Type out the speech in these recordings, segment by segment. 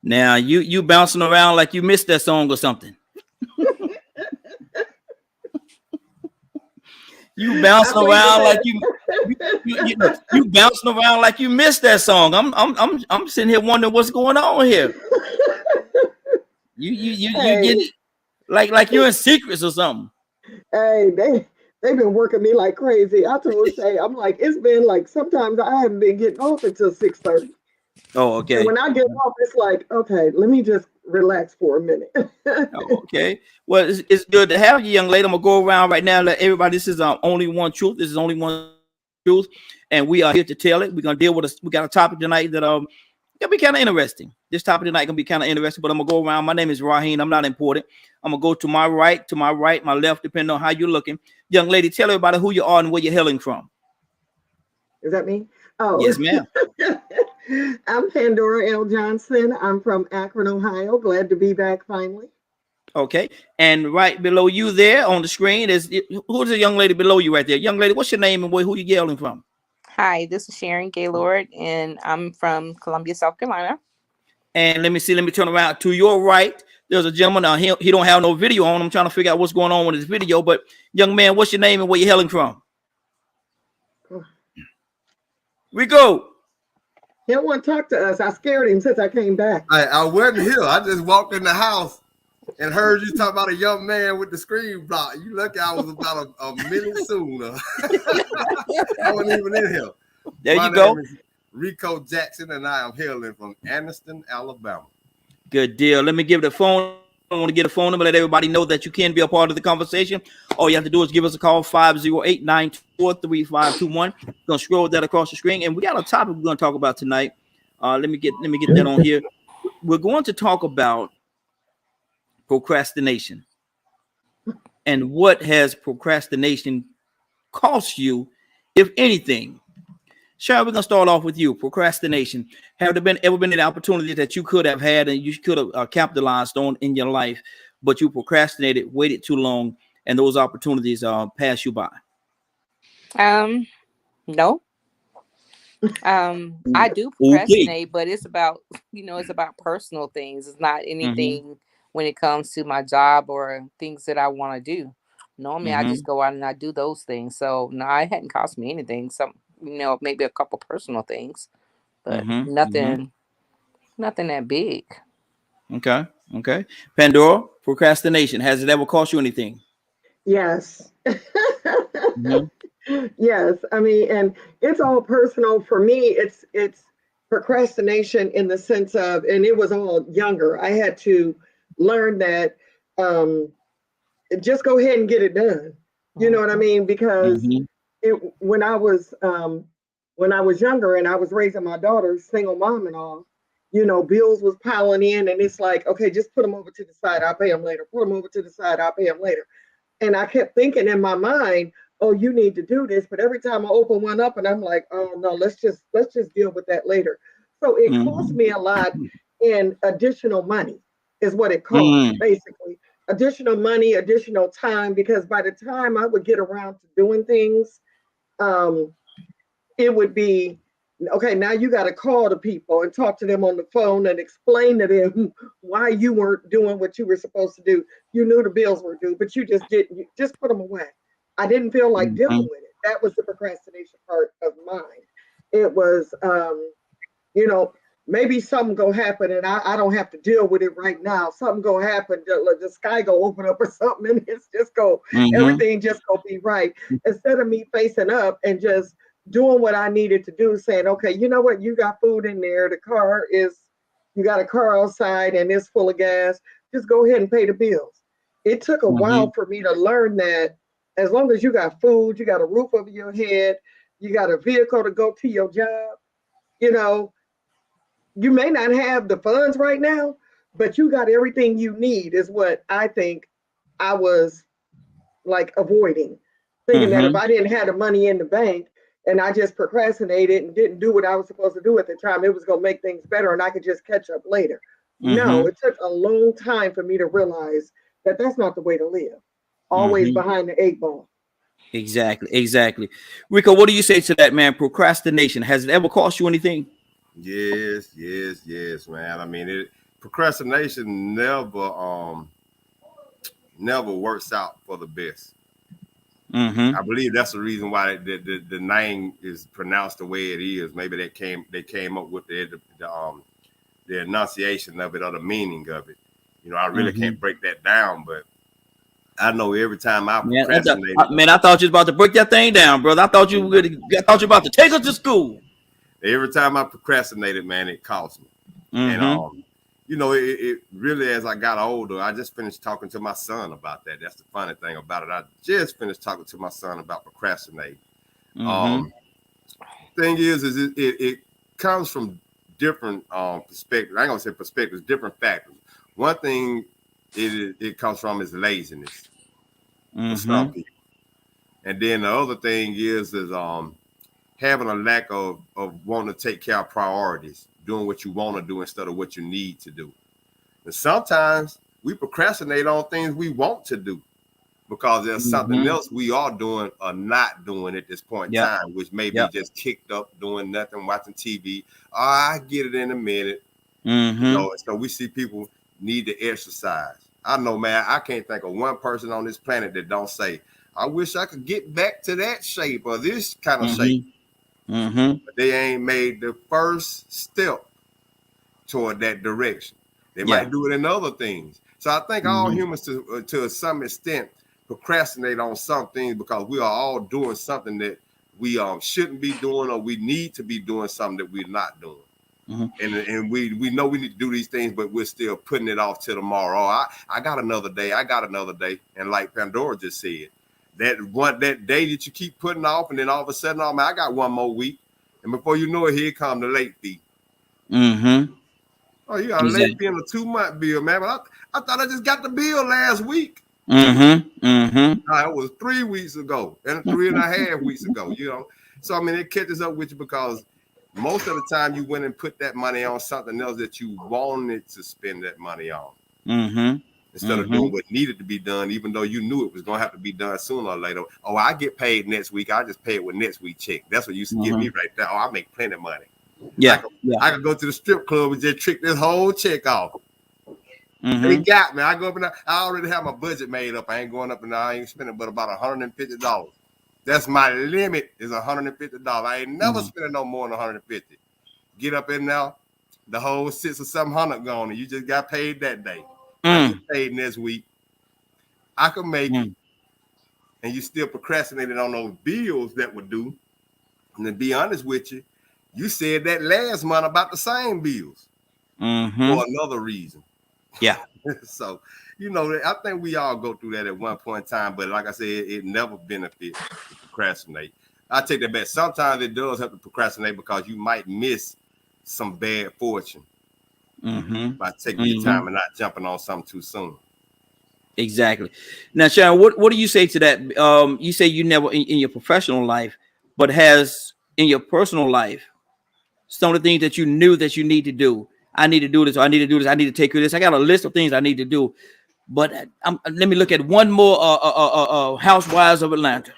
Now you bouncing around like you missed that song or something. You I bouncing think around like that you bouncing around like you missed that song. I'm sitting here wondering what's going on here. You hey, get like you're in secrets or something. hey, they've been working me like crazy. I told Shay, I'm like, it's been like sometimes I haven't been getting off until 6:30. Oh, And okay. when I get off, it's like, okay, let me just relax for a minute. Oh, okay. Well, it's good to have you, young lady. I'm gonna go around right now and let everybody. This is only one truth. This is only one truth, and we are here to tell it. We're gonna deal with us. We got a topic tonight that gonna be kind of interesting. This topic tonight gonna be kind of interesting. But I'm gonna go around. My name is Raheem. I'm not important. I'm gonna go to my right, my left, depending on how you're looking. Young lady, tell everybody who you are and where you're hailing from. Is that me? Oh, Yes, ma'am. I'm Pandora L. Johnson. I'm from Akron, Ohio. Glad to be back finally. Okay. And right below you there on the screen is who's the young lady below you right there? Young lady, what's your name and who you yelling from? Hi, this is Sharon Gaylord, and I'm from Columbia, South Carolina. And let me turn around to your right. There's a gentleman. He don't have no video on. I'm trying to figure out what's going on with his video. But young man, what's your name and where you hailing from? Rico. He don't want to talk to us. I scared him since I came back. I wasn't here. I just walked in the house and heard you talk about a young man with the screen block. You lucky I was about a minute sooner. I wasn't even in here. There My you go. name is Rico Jackson, and I am hailing from Anniston, Alabama. Good deal. Let me give the phone. I want to get a phone number, let everybody know that you can be a part of the conversation. All you have to do is give us a call, 508-924-3521. We're gonna scroll that across the screen, and we got a topic we're gonna talk about tonight. Let me get that on here. We're going to talk about procrastination and what has procrastination cost you, if anything. Sharon, we're gonna start off with you. Procrastination. Have there ever been an opportunity that you could have had and you could have capitalized on in your life, but you procrastinated, waited too long, and those opportunities pass you by? No. I do Okay. procrastinate, but it's about it's about personal things. It's not Mm-hmm. anything when it comes to my job or things that I want to do. Normally, I Mm-hmm. just go out and I do those things. So no, it hadn't cost me anything. Some maybe a couple personal things, but Mm-hmm. Mm-hmm. nothing that big. Okay. Okay. Pandora, procrastination. Has it ever cost you anything? Yes. Mm-hmm. Yes. I mean, and it's all personal for me. It's procrastination in the sense of, and it was all younger. I had to learn that um, just go ahead and get it done. You know what I mean? Because Mm-hmm. it when I was younger and I was raising my daughter, single mom and all, bills was piling in, and it's like, okay, just put them over to the side. I'll pay them later. Put them over to the side. I'll pay them later. And I kept thinking in my mind, oh, you need to do this. But every time I open one up, and I'm like, oh no, let's just deal with that later. So it cost Mm-hmm. me a lot in additional money, is what it cost, Mm-hmm. basically. Additional money, additional time, because by the time I would get around to doing things, um, it would be okay. Now you got to call the people and talk to them on the phone and explain to them why you weren't doing what you were supposed to do. You knew the bills were due, but you just didn't. You just put them away. I didn't feel like dealing with it. That was the procrastination part of mine. It was, you know, maybe something go happen and I don't have to deal with it right now. Something go happen, the sky go open up or something, and it's just go, Mm-hmm. everything just go be right. Instead of me facing up and just doing what I needed to do, saying, okay, you know what, you got food in there, you got a car outside and it's full of gas, just go ahead and pay the bills. It took a Mm-hmm. while for me to learn that as long as you got food, you got a roof over your head, you got a vehicle to go to your job, you know, you may not have the funds right now, but you got everything you need, is what I think I was like avoiding. Thinking that if Mm-hmm. I didn't have the money in the bank and I just procrastinated and didn't do what I was supposed to do at the time, it was going to make things better and I could just catch up later. No, Mm-hmm. it took a long time for me to realize that that's not the way to live. Always Mm-hmm. behind the eight ball. Exactly. Exactly. Rico, what do you say to that, man? Procrastination. Has it ever cost you anything? Yes, yes, yes, man. I mean, procrastination never works out for the best. Mm-hmm. I believe that's the reason why the name is pronounced the way it is. Maybe they came up with the enunciation of it or the meaning of it. You know, I really Mm-hmm. can't break that down, but I know every time I Man, procrastinated, I thought you was about to break that thing down, brother. I thought you were about to take us to school. every time I procrastinated, man, it cost me. And Mm-hmm. you know, it really, as I got older, I just finished talking to my son about that. That's the funny thing about it. I just finished talking to my son about procrastinating. Mm-hmm. Um, thing is it comes from different perspectives. I ain't gonna say perspectives, different factors. One thing it comes from is laziness for some Mm-hmm. people, and then the other thing is having a lack of wanting to take care of priorities, doing what you want to do instead of what you need to do. And sometimes we procrastinate on things we want to do because there's something Mm-hmm. else we are doing or not doing at this point in Yep. time, which may be Yep. just kicked up, doing nothing, watching TV. Oh, I get it in a minute. You Mm-hmm. know, so we see people need to exercise. I know, man, I can't think of one person on this planet that don't say, I wish I could get back to that shape or this kind of shape. Mm-hmm. Mm-hmm. But they ain't made the first step toward that direction. They Yeah. might do it in other things. So I think all Mm-hmm. humans, to some extent, procrastinate on some things because we are all doing something that we shouldn't be doing, or we need to be doing something that we're not doing. Mm-hmm. And we know we need to do these things, but we're still putting it off till tomorrow. Oh, I got another day. I got another day. And like Pandora just said, that day that you keep putting off, and then all of a sudden, oh man, I got one more week, and before you know it, here come the late fee. Mm-hmm. Oh, you got a late Exactly. fee on a 2-month bill, man. But I thought I just got the bill last week. Mm-hmm. Mm-hmm. It was 3 weeks ago and 3.5 weeks ago, you know. So, I mean, it catches up with you because most of the time you went and put that money on something else that you wanted to spend that money on Mm-hmm. instead of Mm-hmm. doing what needed to be done, even though you knew it was going to have to be done sooner or later. Oh, I get paid next week. I just pay it with next week check. That's what used to get me Mm-hmm. right there. Oh, I make plenty of money. I Yeah. could, Yeah. I could go to the strip club and just trick this whole check off. They Mm-hmm. got me. I go up and I already have my budget made up. I ain't going up and I ain't spending but about $150. That's my limit is $150. I ain't never Mm-hmm. spending no more than $150. Get up in there, the whole 600 or 700 gone, and you just got paid that day. I get Mm. paid next week. I can make it, Mm. and you still procrastinating on those bills that would do. And to be honest with you, you said that last month about the same bills Mm-hmm. for another reason. Yeah. So, you know, I think we all go through that at one point in time, but like I said, it never benefits to procrastinate. I take that back. Sometimes it does have to procrastinate because you might miss some bad fortune Mm-hmm. by taking your Mm-hmm. time and not jumping on something too soon. Exactly. Now, Sharon, what do you say to that? You say you never in your professional life, but has in your personal life some of the things that you knew that you need to do. I need to do this. Or I need to do this. I need to take care of this. I got a list of things I need to do. But let me look at one more Housewives of Atlanta.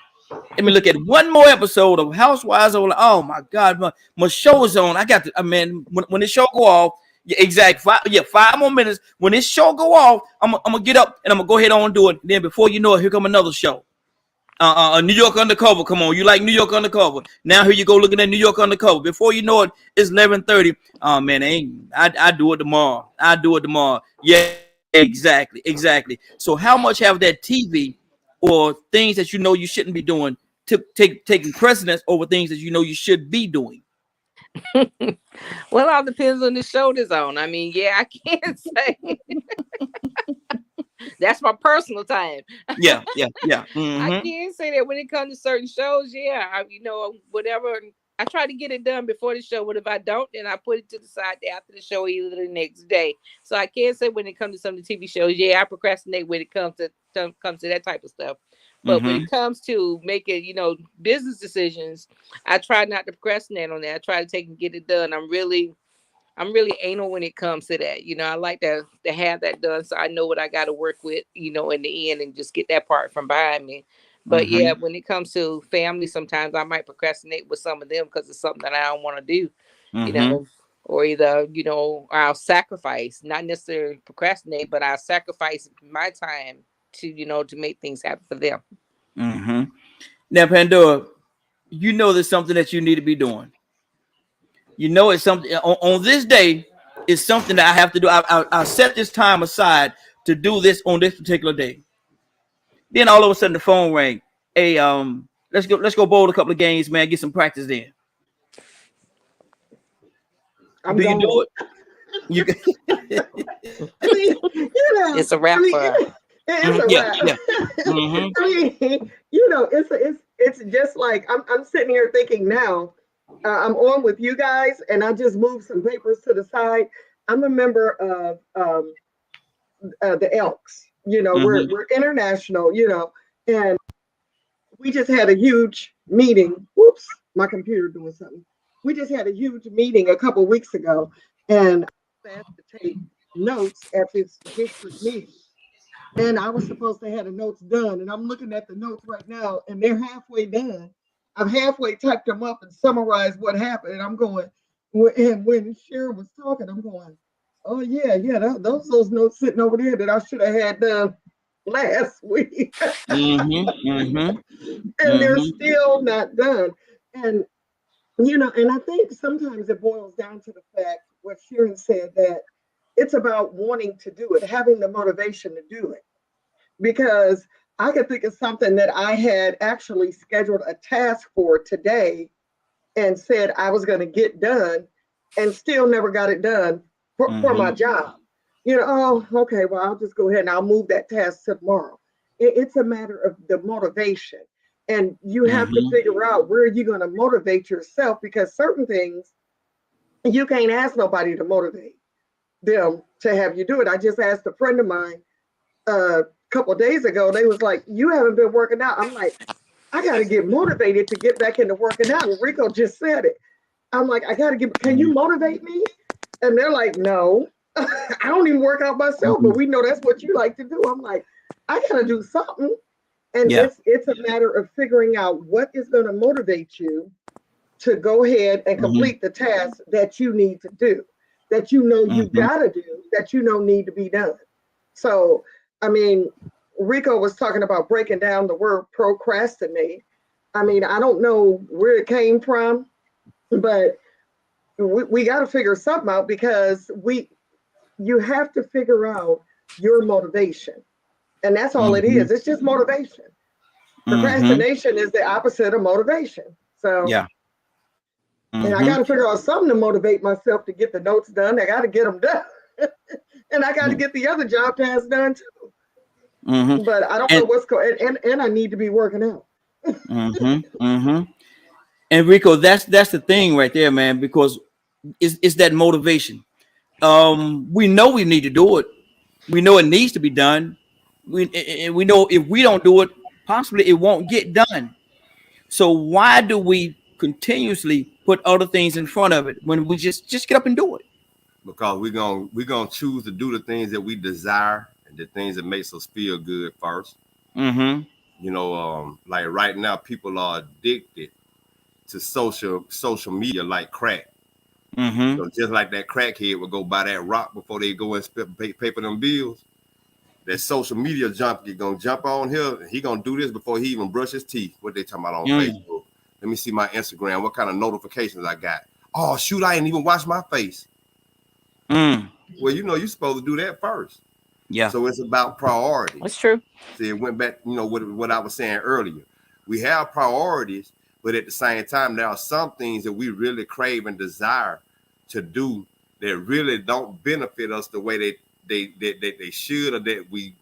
Let me look at one more episode of Housewives of Atlanta. Oh my God, my show is on. I got to. I mean, when this show go off, yeah, exact. 5 more minutes. When this show go off, I'm gonna get up and I'm gonna go ahead on and do it. Then before you know it, here come another show. New York Undercover. Come on, you like New York Undercover? Now here you go looking at New York Undercover. Before you know it, it's 11:30. Oh man, I do it tomorrow. I do it tomorrow. Yeah, exactly, exactly. So how much have that TV or things that you know you shouldn't be doing taking precedence over things that you know you should be doing? Well, it all depends on the show that's on. I mean, yeah, I can't say that's my personal time. Yeah, yeah, yeah. I Mm-hmm. can say that when it comes to certain shows, yeah, whatever. I try to get it done before the show, but if I don't, then I put it to the side after the show, either the next day. So I can say when it comes to some of the TV shows, yeah, I procrastinate when it comes to that type of stuff. But when Mm-hmm. it comes to making, business decisions, I try not to procrastinate on that. I try to take and get it done. I'm really anal when it comes to that. I like to have that done so I know what I got to work with, in the end and just get that part from behind me. But yeah, Mm-hmm. when it comes to family, sometimes I might procrastinate with some of them because it's something that I don't want to do, you Mm-hmm. know. or either, you know, I'll sacrifice, not necessarily procrastinate, but I'll sacrifice my time to, you know, to make things happen for them. Mm-hmm. Now, Pandora, you know there's something that you need to be doing. You know it's something on this day. It's something that I have to do. I set this time aside to do this on this particular day. Then all of a sudden the phone rang. Hey, let's go bowl a couple of games, man. Get some practice in. I'm Do you gone. do it? You I mean, you know, It's a I wrap mean, for her. it's a yeah, wrap. yeah. Mm-hmm. I mean, you know, it's just like I'm sitting here thinking now. I'm on with you guys, and I just moved some papers to the side. I'm a member of the Elks. You know, Mm-hmm. we're international. You know, and we just had a huge meeting. Whoops, my computer doing something. We just had a huge meeting a couple weeks ago, and I was asked to take notes at this district meeting. And I was supposed to have the notes done, and I'm looking at the notes right now, and they're halfway done. I've halfway typed them up and summarized what happened, and I'm going. And when Sharon was talking, I'm going, "Oh yeah, yeah, those notes sitting over there that I should have had done last week." Mm-hmm. Mm-hmm. And they're Mm-hmm. still not done. And you know, and I think sometimes it boils down to the fact what Sharon said, that it's about wanting to do it, having the motivation to do it. Because I could think of something that I had actually scheduled a task for today and said I was going to get done, and still never got it done for my Mm-hmm. job. You know, oh, okay, well, I'll just go ahead and I'll move that task to tomorrow. It's a matter of the motivation. And you have to Mm-hmm. figure out where you're going to motivate yourself, because certain things you can't ask nobody to motivate them to have you do it. I just asked a friend of mine a couple of days ago. They was like, "You haven't been working out." I'm like, "I got to get motivated to get back into working out." And Rico just said it. I'm like, "I got to get. Can you motivate me?" And they're like, "No, I don't even work out myself, but Mm-hmm. we know that's what you like to do." I'm like, "I got to do something." And Yeah. it's a matter of figuring out what is going to motivate you to go ahead and Mm-hmm. complete the tasks that you need to do, that you know you Mm-hmm. got to do, that you know need to be done. So, I mean, Rico was talking about breaking down the word procrastinate. I mean, I don't know where it came from, but we got to figure something out, because you have to figure out your motivation. And that's all it Mm-hmm. is. It's just motivation. Mm-hmm. Procrastination is the opposite of motivation. So, Yeah. and I Mm-hmm. got to figure out something to motivate myself to get the notes done. I got to get them done. And I got to get the other job tasks done too. Mm-hmm. But I don't know And what's going, and I need to be working out. mm-hmm. Mm-hmm. And Rico, that's the thing right there, man, because it's that motivation. We know we need to do it. We know it needs to be done. We know if we don't do it, possibly it won't get done. So why do we continuously put other things in front of it when we just get up and do it? Because we're gonna choose to do the things that we desire and the things that makes us feel good first. Mm-hmm. Like right now, people are addicted to social media like crack. Mm-hmm. So just like that crackhead would go buy that rock before they go and pay for them bills, that social media junkie gonna jump on here. And he gonna do this before he even brush his teeth. What they talking about on Mm. Facebook? Let me see my Instagram. What kind of notifications I got? Oh shoot, I ain't even wash my face. Mm. Well, you're supposed to do that first. Yeah. So it's about priorities. That's true. See, it went back, what I was saying earlier. We have priorities, but at the same time, there are some things that we really crave and desire to do that really don't benefit us the way they should, or that we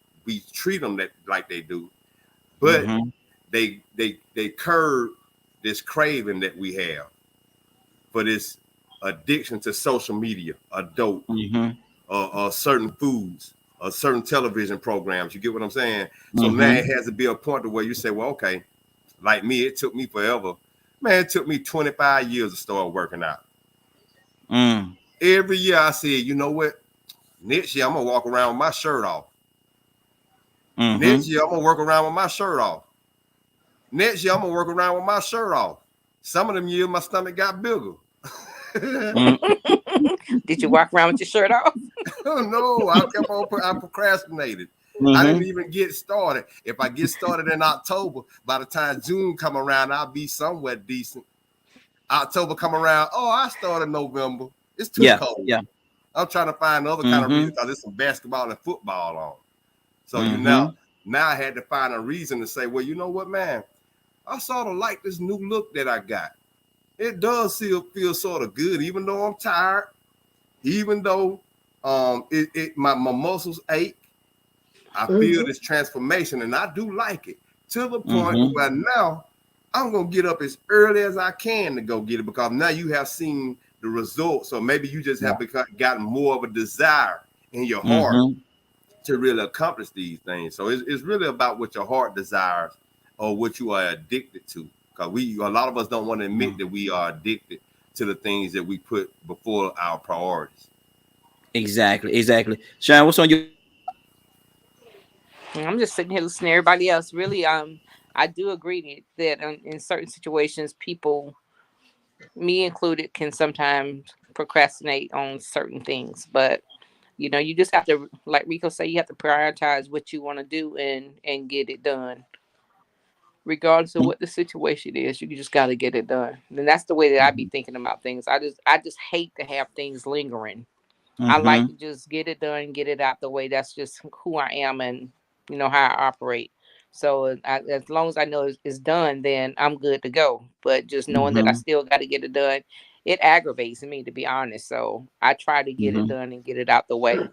treat them that like they do. But Mm-hmm. they curb this craving that we have for this addiction to social media, adult, Mm-hmm. certain foods, certain television programs. You get what I'm saying? So now Mm-hmm. it has to be a point to where you say, well, okay, like me, it took me forever. Man, it took me 25 years to start working out. Mm. Every year I said, you know what? Next year I'm gonna walk around with my shirt off. Mm-hmm. Next year I'm gonna work around with my shirt off. Next year I'm gonna work around with my shirt off. Some of them years my stomach got bigger. Did you walk around with your shirt off? No, I kept on. I procrastinated. I didn't even get started. If I get started in October, by the time June come around, I'll be somewhat decent. October come around, oh, I started November. It's too cold. Yeah. I'm trying to find other kind of reason because there's some basketball and football on. So now I had to find a reason to say, well, you know what, man? I sort of like this new look that I got. It does still feel sort of good, even though I'm tired, even though my muscles ache. I feel this transformation, and I do like it to the point where now I'm gonna get up as early as I can to go get it because now you have seen the results. So maybe you just have gotten more of a desire in your heart to really accomplish these things. So it's really about what your heart desires or what you are addicted to. Because a lot of us don't want to admit that we are addicted to the things that we put before our priorities. Exactly. Sharon, what's on your? I'm just sitting here listening to everybody else. Really, I do agree that in certain situations, people, me included, can sometimes procrastinate on certain things. But you just have to, like Rico said, you have to prioritize what you want to do and get it done, regardless of what the situation is. You just got to get it done. And that's the way that I be thinking about things. I just hate to have things lingering. I like to just get it done, get it out the way. That's just who I am and how I operate. So as long as I know it's done, then I'm good to go. But just knowing that I still got to get it done, it aggravates me, to be honest. So I try to get it done and get it out the way.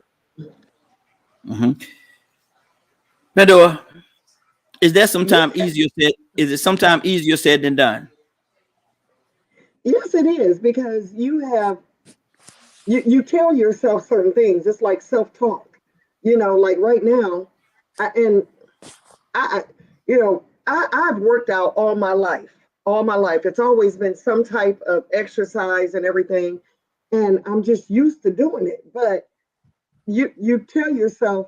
Medora, is that sometimes easier said? Is it sometimes easier said than done? Yes, it is because you tell yourself certain things. It's like self-talk. Like right now, and I I've worked out all my life. All my life. It's always been some type of exercise and everything. And I'm just used to doing it. But you tell yourself,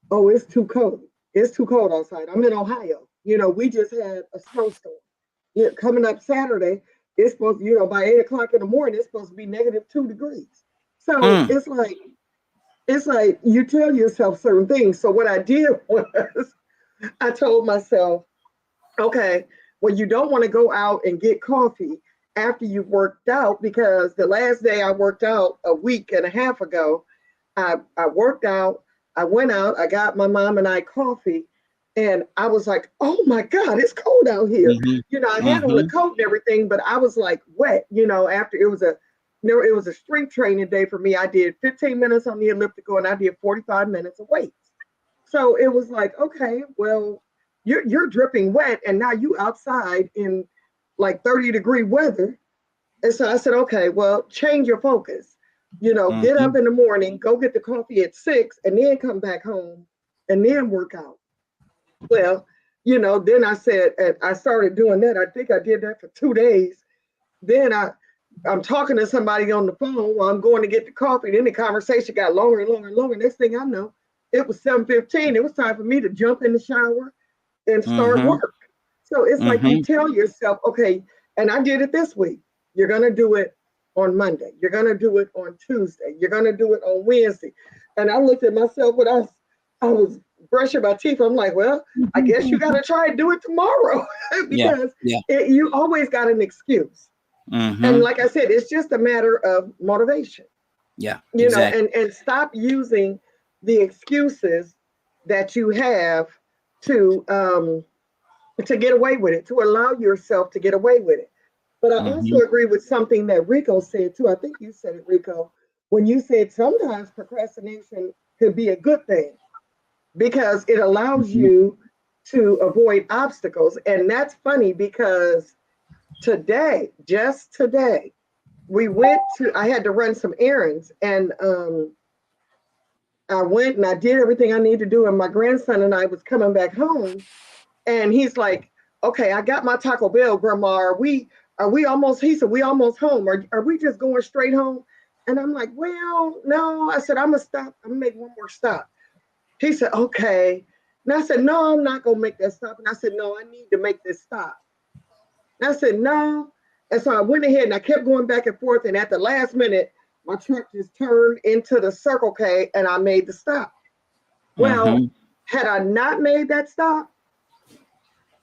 oh, it's too cold. It's too cold outside. I'm in Ohio. We just had a snowstorm. Coming up Saturday, it's supposed to, by 8 o'clock in the morning, it's supposed to be -2 degrees. So it's like you tell yourself certain things. So what I did was I told myself, okay, well, you don't want to go out and get coffee after you've worked out because the last day I worked out a week and a half ago, I worked out, I went out, I got my mom and I coffee, and I was like, oh my God, it's cold out here. I had on a coat and everything, but I was like wet, after it was a strength training day for me. I did 15 minutes on the elliptical and I did 45 minutes of weights. So it was like, okay, well, you're dripping wet and now you outside in like 30-degree weather. And so I said, okay, well, change your focus. Get up in the morning, go get the coffee at 6 and then come back home and then work out. Well, then I said, and I started doing that. I think I did that for 2 days. Then I'm talking to somebody on the phone while I'm going to get the coffee. Then the conversation got longer and longer and longer. Next thing I know, it was 7:15. It was time for me to jump in the shower and start work. So it's like you tell yourself, okay, and I did it this week. You're going to do it on Monday. You're going to do it on Tuesday. You're going to do it on Wednesday. And I looked at myself when I was brushing my teeth. I'm like, well, I guess you got to try and do it tomorrow because you always got an excuse. And like I said, it's just a matter of motivation. Yeah, and stop using the excuses that you have to get away with it, to allow yourself to get away with it. But I also agree with something that Rico said too. I think you said it, Rico, when you said sometimes procrastination could be a good thing because it allows you to avoid obstacles. And that's funny because just today, I had to run some errands and I went and I did everything I needed to do. And my grandson and I was coming back home and he's like, okay, I got my Taco Bell, Grandma. Are we almost, he said, we almost home. Are we just going straight home? And I'm like, well, no. I said, I'm going to make one more stop. He said, okay. And I said, no, I'm not going to make that stop. And I said, no, I need to make this stop. And I said, no. And so I went ahead and I kept going back and forth. And at the last minute, my truck just turned into the Circle K and I made the stop. Well, had I not made that stop,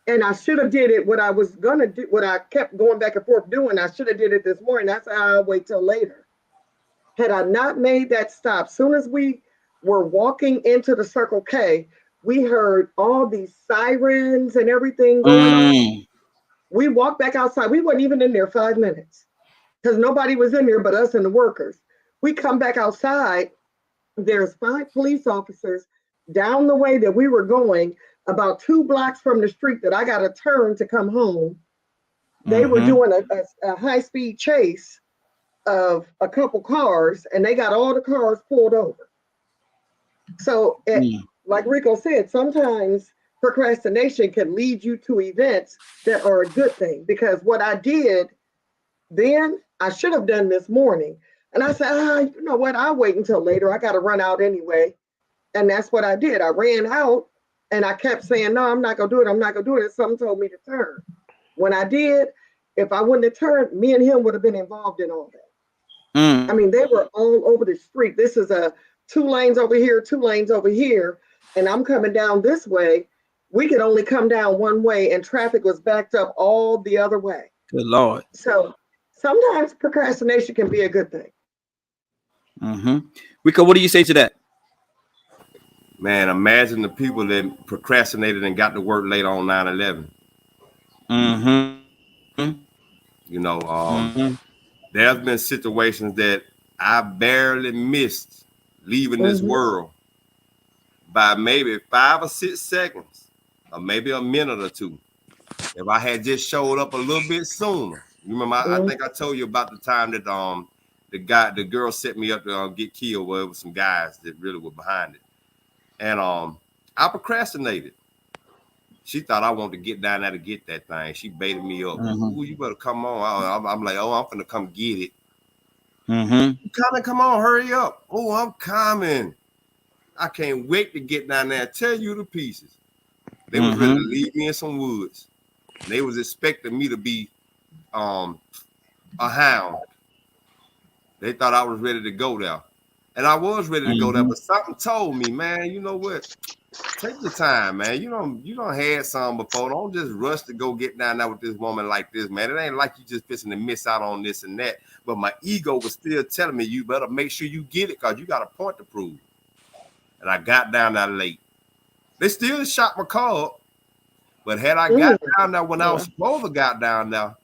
and I should have did it what I was gonna do, what I kept going back and forth doing, I should have did it this morning. That's how I wait till later. Had I not made that stop, soon as we were walking into the Circle K, we heard all these sirens and everything going on. We walked back outside. We weren't even in there 5 minutes because nobody was in there but us and the workers. We come back outside. There's 5 police officers down the way that we were going, about 2 blocks from the street that I got to turn to come home. They were doing a high-speed chase of a couple cars, and they got all the cars pulled over. So, like Rico said, sometimes procrastination can lead you to events that are a good thing, because what I did then, I should have done this morning. And I said, you know what? I'll wait until later. I got to run out anyway. And that's what I did. I ran out and I kept saying, no, I'm not going to do it. I'm not going to do it. And something told me to turn. When I did, if I wouldn't have turned, me and him would have been involved in all that. I mean, they were all over the street. This is a 2 lanes over here, 2 lanes over here. And I'm coming down this way. We could only come down one way and traffic was backed up all the other way. Good Lord. So sometimes procrastination can be a good thing. Rico, what do you say to that? Man, imagine the people that procrastinated and got to work late on 9/11. You know, there's been situations that I barely missed leaving this world by maybe 5 or 6 seconds, or maybe a minute or 2. If I had just showed up a little bit sooner. You remember, I think I told you about the time that the girl set me up to get killed. Well, it was some guys that really were behind it. And I procrastinated. She thought I wanted to get down there to get that thing. She baited me up. Ooh, you better come on. I'm like, oh, I'm finna come get it. Come on, hurry up. Oh, I'm coming. I can't wait to get down there and tear you to pieces. They was ready to leave me in some woods. They was expecting me to be a hound. They thought I was ready to go there. And I was ready to go there, but something told me, man, you know what? Take your time, man. You don't had some before. Don't just rush to go get down there with this woman like this, man. It ain't like you just fixing to miss out on this and that. But my ego was still telling me, you better make sure you get it because you got a point to prove. And I got down there late. They still shot my car up. But had I got down there when I was supposed to got down there,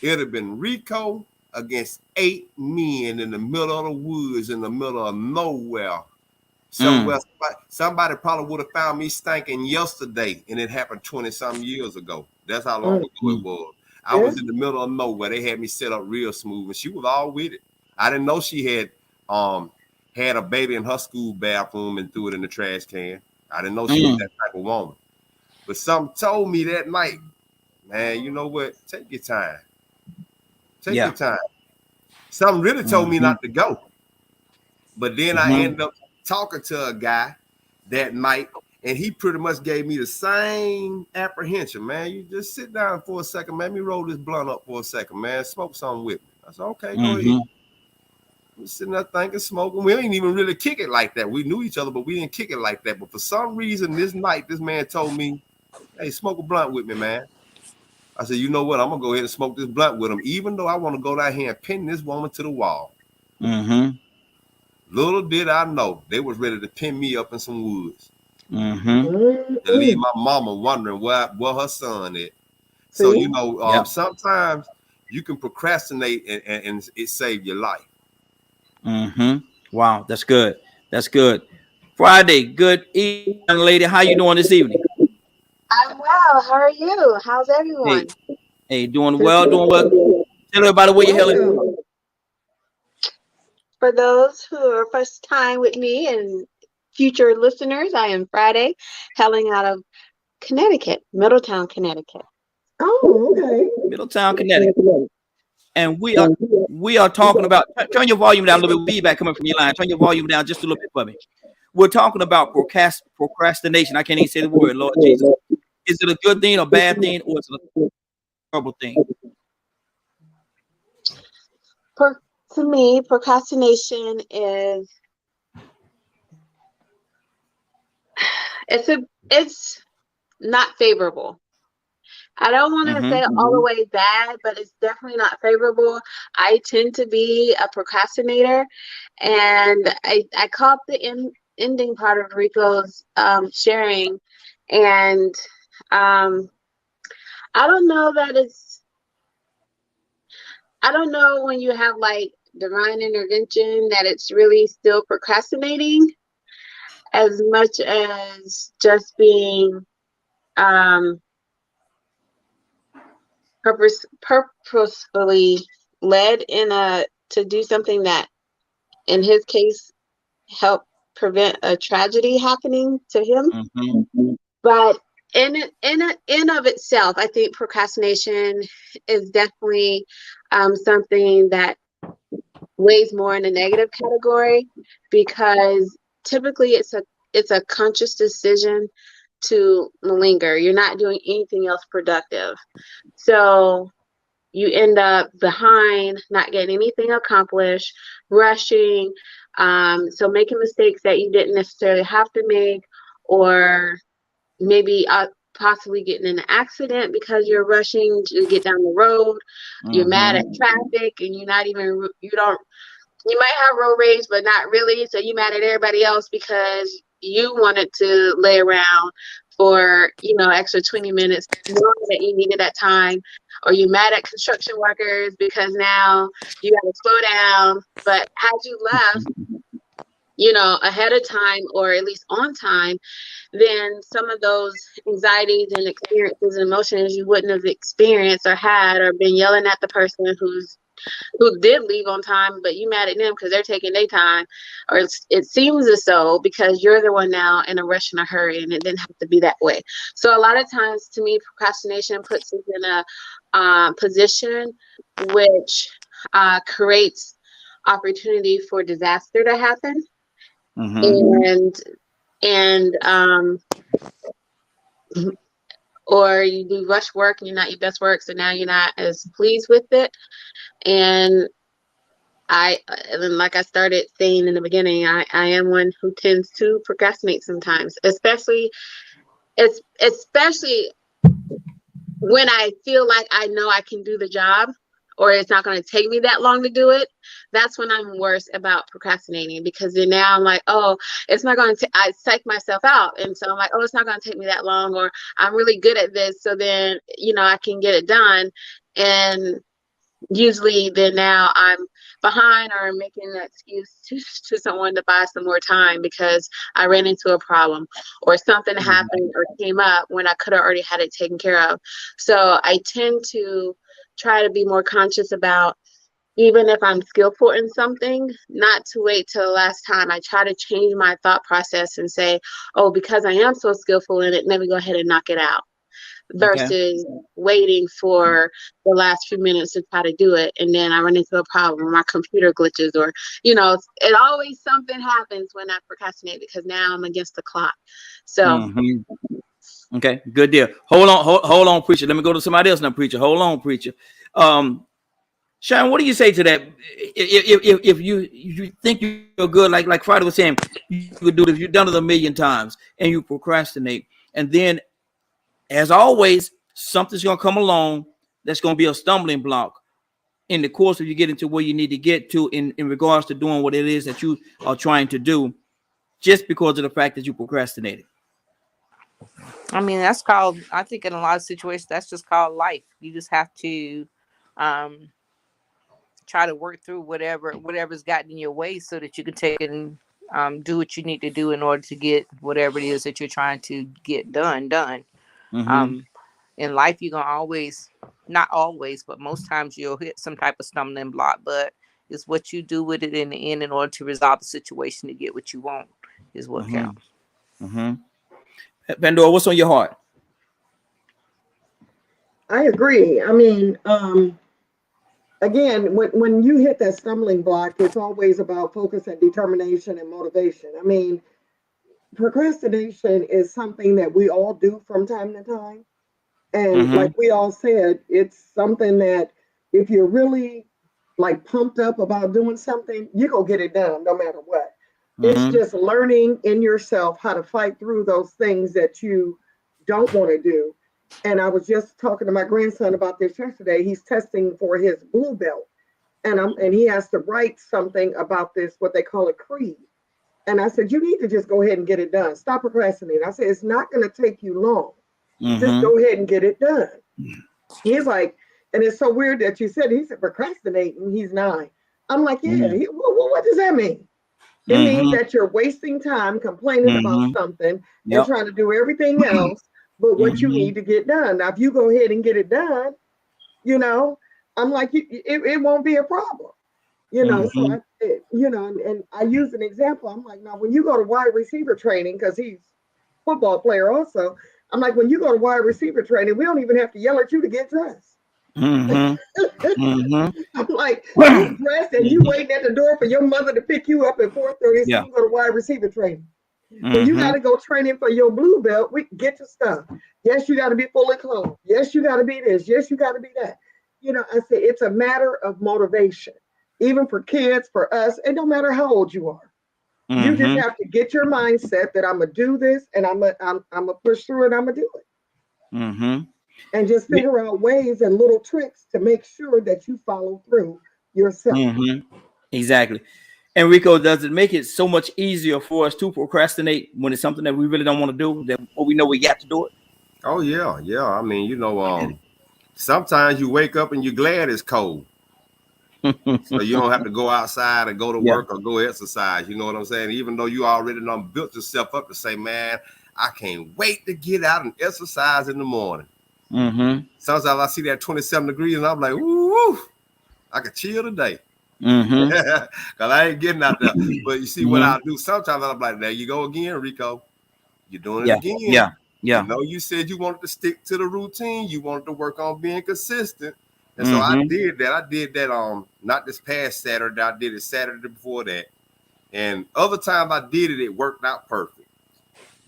it'd have been Rico against 8 men in the middle of the woods, in the middle of nowhere. Somewhere, somebody probably would have found me stinking yesterday, and it happened 20-something years ago. That's how long ago it was. I was in the middle of nowhere. They had me set up real smooth, and she was all with it. I didn't know she had had a baby in her school bathroom and threw it in the trash can. I didn't know she was that type of woman. But something told me that night, man, you know what? Take your time. Take your time. Something really told me not to go. But then I ended up talking to a guy that night, and he pretty much gave me the same apprehension, man. You just sit down for a second, man. Let me roll this blunt up for a second, man. Smoke something with me. I said, okay, go ahead. We're sitting there thinking, smoking. We didn't even really kick it like that. We knew each other, but we didn't kick it like that. But for some reason, this night, this man told me, hey, smoke a blunt with me, man. I said, you know what? I'm going to go ahead and smoke this blunt with him, even though I want to go down here and pin this woman to the wall. Little did I know, they was ready to pin me up in some woods. And leave my mama wondering where her son is. So, you know, sometimes you can procrastinate and it saved your life. Wow, that's good. That's good. Friday, good evening, young lady. How you doing this evening? I'm well. How are you? How's everyone? Hey, doing well, doing well. Tell everybody where you're hailing from. For those who are first time with me and future listeners, I am Friday, hailing out of Connecticut, Middletown, Connecticut. Oh, okay. Middletown, Connecticut. And we are talking about, turn your volume down a little bit. Feedback coming from your line. Turn your volume down just a little bit for me. We're talking about procrastination. I can't even say the word, Lord Jesus. Is it a good thing or bad thing, or is it a terrible thing? To me, procrastination is it's not favorable. I don't want to say all the way bad, but it's definitely not favorable. I tend to be a procrastinator, and I caught the ending part of Rico's sharing, and um, I don't know that I don't know when you have like divine intervention that it's really still procrastinating as much as just being um, purposefully led to do something that in his case helped prevent a tragedy happening to him. But in of itself, I think procrastination is definitely something that weighs more in the negative category, because typically it's a conscious decision to linger. You're not doing anything else productive. So you end up behind, not getting anything accomplished, rushing, so making mistakes that you didn't necessarily have to make, or maybe possibly getting in an accident because you're rushing to get down the road. You're mad at traffic, and you might have road rage, but not really. So you mad at everybody else because you wanted to lay around for, extra 20 minutes more that you needed that time. Or you mad at construction workers because now you got to slow down. But had you left, ahead of time, or at least on time, then some of those anxieties and experiences and emotions you wouldn't have experienced or had, or been yelling at the person who did leave on time, but you mad at them because they're taking their time, or it seems as so because you're the one now in a rush and a hurry, and it didn't have to be that way. So a lot of times, to me, procrastination puts us in a position which creates opportunity for disaster to happen, and or you do rush work and you're not your best work, so now you're not as pleased with it. And like I started saying in the beginning, I am one who tends to procrastinate sometimes, especially when I feel like I know I can do the job, or it's not going to take me that long to do it. That's when I'm worse about procrastinating, because then now I'm like, oh, it's not going to, I psych myself out. And so I'm like, oh, it's not going to take me that long, or I'm really good at this. So then, I can get it done. And usually then now I'm behind, or making an excuse to someone to buy some more time because I ran into a problem, or something happened or came up when I could have already had it taken care of. So I tend to try to be more conscious about, even if I'm skillful in something, not to wait till the last time. I try to change my thought process and say, oh, because I am so skillful in it, let me go ahead and knock it out, versus waiting for the last few minutes to try to do it, and then I run into a problem, or my computer glitches, or it always something happens when I procrastinate, because now I'm against the clock. So Okay, good deal. Hold on, preacher. Let me go to somebody else now, preacher. Hold on, preacher. Sharon, what do you say to that? If you think you're good, like Friday was saying, you could do this. You've done it a million times, and you procrastinate, and then, as always, something's gonna come along that's gonna be a stumbling block in the course of you getting to where you need to get to in regards to doing what it is that you are trying to do, just because of the fact that you procrastinated. I mean, I think in a lot of situations, that's just called life. You just have to um, try to work through whatever's gotten in your way, so that you can take and do what you need to do in order to get whatever it is that you're trying to get done. In life, you're going to always, not always, but most times you'll hit some type of stumbling block, but it's what you do with it in the end in order to resolve the situation to get what you want is what counts. Pandora, what's on your heart? I agree. I mean, again, when you hit that stumbling block, it's always about focus and determination and motivation. I mean, procrastination is something that we all do from time to time. And like we all said, it's something that if you're really like pumped up about doing something, you go get it done no matter what. It's Mm-hmm. just learning in yourself how to fight through those things that you don't want to do. And I was just talking to my grandson about this yesterday. He's testing for his blue belt, and he has to write something about this, what they call a creed. And I said, you need to just go ahead and get it done. Stop procrastinating. I said, it's not going to take you long. Just Mm-hmm. go ahead and get it done. He's like, and it's so weird that you said he said procrastinating. He's 9. I'm like, yeah. What does that mean? It means Mm-hmm. that you're wasting time complaining about Mm-hmm. something and Yep. trying to do everything else but what you Mm-hmm. need to get done. Now, if you go ahead and get it done, you know, I'm like, it won't be a problem. So Mm-hmm. and I use an example. I'm like, now when you go to wide receiver training, because he's a football player also, I'm like, when you go to wide receiver training, we don't even have to yell at you to get dressed. Mm-hmm. Mm-hmm. I'm like, you dressed and you Mm-hmm. waiting at the door for your mother to pick you up at 4:30 so Yeah. you can go to wide receiver training. When you got Mm-hmm. to go training for your blue belt, we get your stuff. Yes, you got to be fully clothed. Yes, you got to be this. Yes, you got to be that. I say it's a matter of motivation, even for kids, for us. It don't matter how old you are. You just Mm-hmm. have to get your mindset that I'm gonna do this and I'm gonna push through it. I'm gonna do it, Mm-hmm. and just figure out ways and little tricks to make sure that you follow through yourself. Mm-hmm. Exactly. Enrico, does it make it so much easier for us to procrastinate when it's something that we really don't want to do, that we know we got to do Oh yeah, yeah. I mean, sometimes you wake up and you're glad it's cold. So you it? don't have to go outside and go to Yeah. work or go exercise. You know what I'm saying? Even though you already done built yourself up to say, man, I can't wait to get out and exercise in the morning. Mm-hmm. Sometimes I see that 27 degrees and I'm like, ooh, I could chill today. Mm-hmm. Cause I ain't getting out there. But you see what Mm-hmm. I do sometimes, I'm like, there you go again, Rico. You're doing it Yeah. again. Yeah. Yeah. You said you wanted to stick to the routine. You wanted to work on being consistent. And so I Mm-hmm. did that. I did that not this past Saturday. I did it Saturday before that. And other times I did it, it worked out perfect.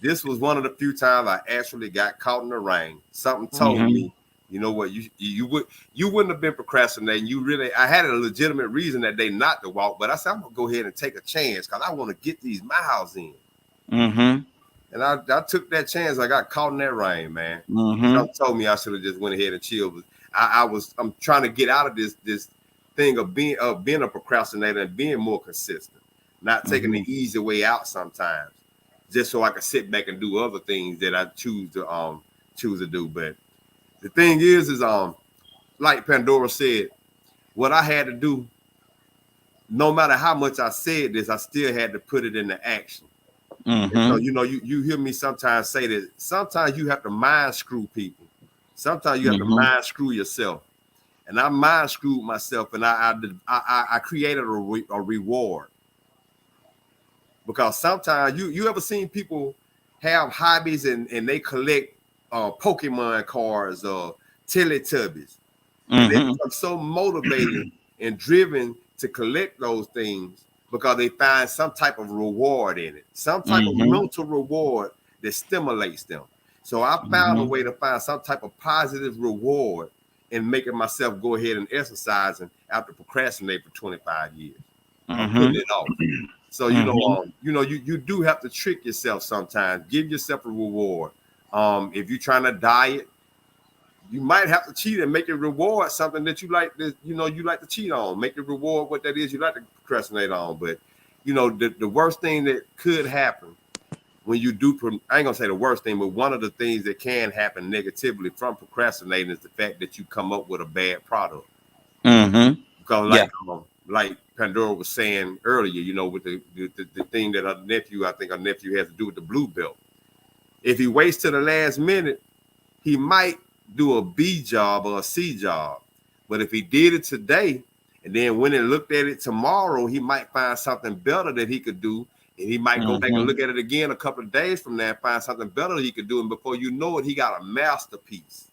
This was one of the few times I actually got caught in the rain. Something told Mm-hmm. me, you know what, you wouldn't have been procrastinating. I had a legitimate reason that day not to walk, but I said I'm gonna go ahead and take a chance because I want to get these miles in. Mm-hmm. And I took that chance. I got caught in that rain, man. Mm-hmm. Something told me I should have just went ahead and chilled. But I'm trying to get out of this thing of being a procrastinator and being more consistent, not taking the easy way out sometimes, just so I can sit back and do other things that I choose to do. But the thing is like Pandora said, what I had to do, no matter how much I said this, I still had to put it into action. And so, Mm-hmm. you hear me sometimes say that sometimes you have to mind screw people. Sometimes you have to Mm-hmm. mind screw yourself. And I mind screwed myself, and I created a reward. Because sometimes you ever seen people have hobbies and they collect Pokemon cards or Teletubbies, and they Mm-hmm. become so motivated and driven to collect those things because they find some type of reward in it, some type of Mm-hmm. mental reward that stimulates them. So I found a Mm-hmm. way to find some type of positive reward in making myself go ahead and exercising after procrastinating for 25 years. I'm putting Mm-hmm. it off. So Mm-hmm. you do have to trick yourself sometimes. Give yourself a reward. If you're trying to diet, you might have to cheat and make it reward something that you like you like to cheat on. Make it reward what that is you like to procrastinate on. But the worst thing that could happen when you do, I ain't gonna say the worst thing, but one of the things that can happen negatively from procrastinating is the fact that you come up with a bad product. Mm-hmm. Because Yeah. like Pandora was saying earlier, with the thing that I think our nephew has to do with the blue belt. If he waits to the last minute, he might do a B job or a C job. But if he did it today, and then when he looked at it tomorrow, he might find something better that he could do. And he might go back and Mm-hmm. look at it again a couple of days from now and find something better he could do. And before you know it, he got a masterpiece.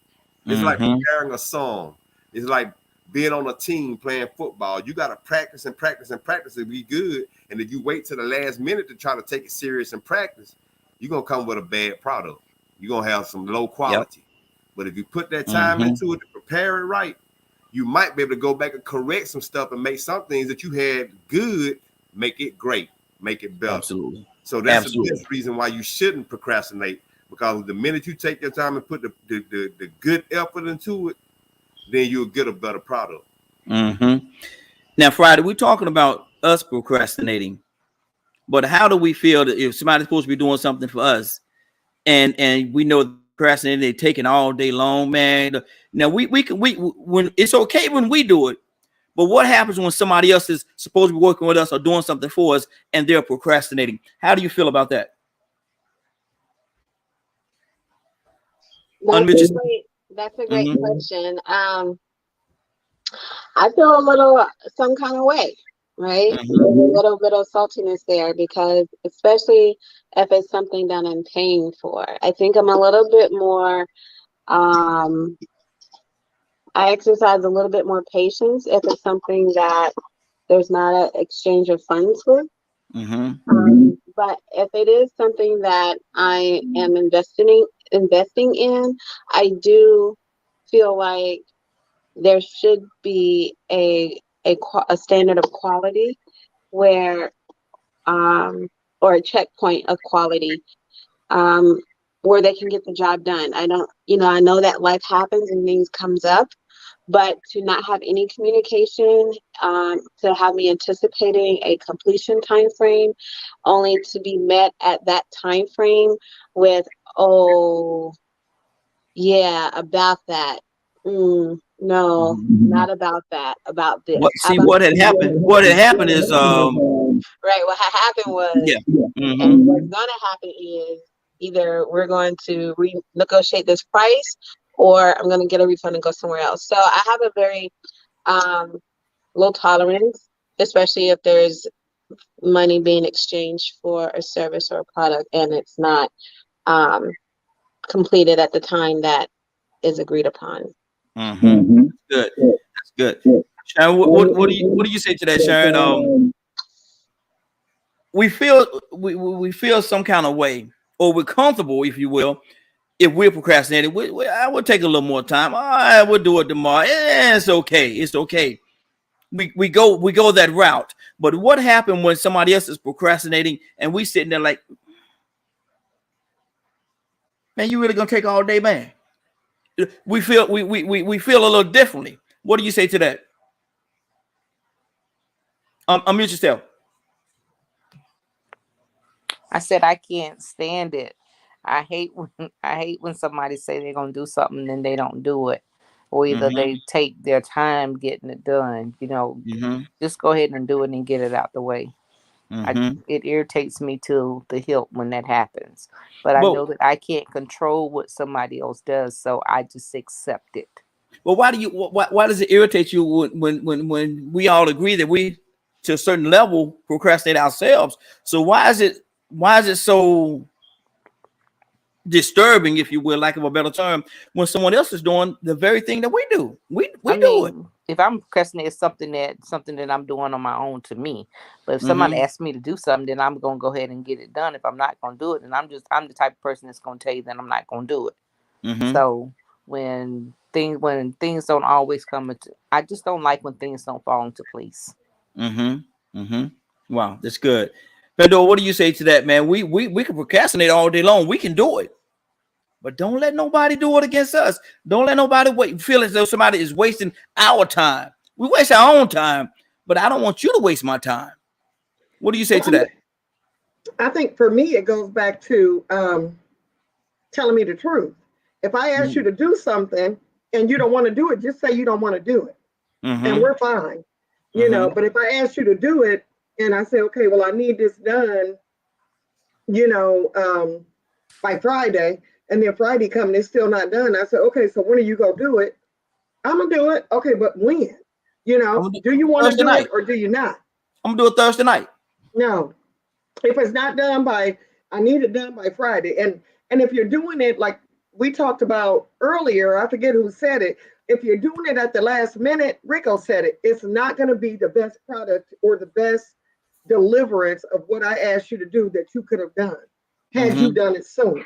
It's like Mm-hmm. preparing a song. It's like being on a team playing football. You got to practice and practice and practice to be good. And if you wait till the last minute to try to take it serious and practice, you're going to come with a bad product. You're going to have some low Yep. quality. But if you put that time Mm-hmm. into it to prepare it right, you might be able to go back and correct some stuff and make some things that you had good, make it great, make it better. Absolutely. So that's the best reason why you shouldn't procrastinate, because the minute you take your time and put the good effort into it, then you'll get a better product. Now, Friday, we're talking about us procrastinating, but how do we feel that if somebody's supposed to be doing something for us, and we know procrastinating, they're taking all day long, man. Now we when it's okay when we do it, but what happens when somebody else is supposed to be working with us or doing something for us and they're procrastinating? How do you feel about that? That's a great question. I feel a little some kind of way, right? There's a little bit of saltiness there, because especially if it's something that I'm paying for, I think I'm a little bit more, I exercise a little bit more patience if it's something that there's not an exchange of funds with. But if it is something that I am investing in, I do feel like there should be a standard of quality where, or a checkpoint of quality, where they can get the job done. I know that life happens and things comes up, but to not have any communication, to have me anticipating a completion time frame, only to be met at that time frame with, oh, yeah, about that. No, not about that. About this. What had happened? What had happened is right. What had happened was, and what's gonna happen is either we're going to renegotiate this price, or I'm gonna get a refund and go somewhere else. So I have a very low tolerance, especially if there's money being exchanged for a service or a product and it's not completed at the time that is agreed upon. Good. That's good. Sharon, what do you say to that, Sharon? We feel some kind of way, or we're comfortable, if you will, if we're procrastinating. I would take a little more time. I would do it tomorrow. It's okay. It's okay. We go that route. But what happened when somebody else is procrastinating and we sitting there like, man, you really gonna take all day, man? We feel we feel a little differently. What do you say to that? Unmute yourself. I said I can't stand it. I hate when somebody say they're gonna do something and then they don't do it, or either they take their time getting it done. Just go ahead and do it and get it out the way. It irritates me to the hilt when that happens, but I know that I can't control what somebody else does, so I just accept it. Well, why does it irritate you when we all agree that we, to a certain level, procrastinate ourselves? So why is it so disturbing, if you will, lack of a better term, when someone else is doing the very thing that we do? We do it. If I'm procrastinating, it's something that I'm doing on my own to me. But if somebody asks me to do something, then I'm gonna go ahead and get it done. If I'm not gonna do it, then I'm the type of person that's gonna tell you that I'm not gonna do it. So when things don't always come into, I just don't like when things don't fall into place. Wow, that's good. Pedro, what do you say to that, man? We can procrastinate all day long. We can do it. But don't let nobody do it against us. Don't let nobody feel as though somebody is wasting our time. We waste our own time, but I don't want you to waste my time. What do you say to that? I think for me, it goes back to telling me the truth. If I ask you to do something and you don't want to do it, just say you don't want to do it. And we're fine. But if I ask you to do it and I say, okay, well, I need this done, by Friday, and then Friday comes and it's still not done. I said, okay, so when are you going to do it? I'm going to do it. Okay, but when? Do you want to do it or do you not? I'm going to do it Thursday night. No. If it's not done I need it done by Friday. And if you're doing it like we talked about earlier, I forget who said it. If you're doing it at the last minute, Rico said it, it's not going to be the best product or the best deliverance of what I asked you to do that you could have done had you done it sooner.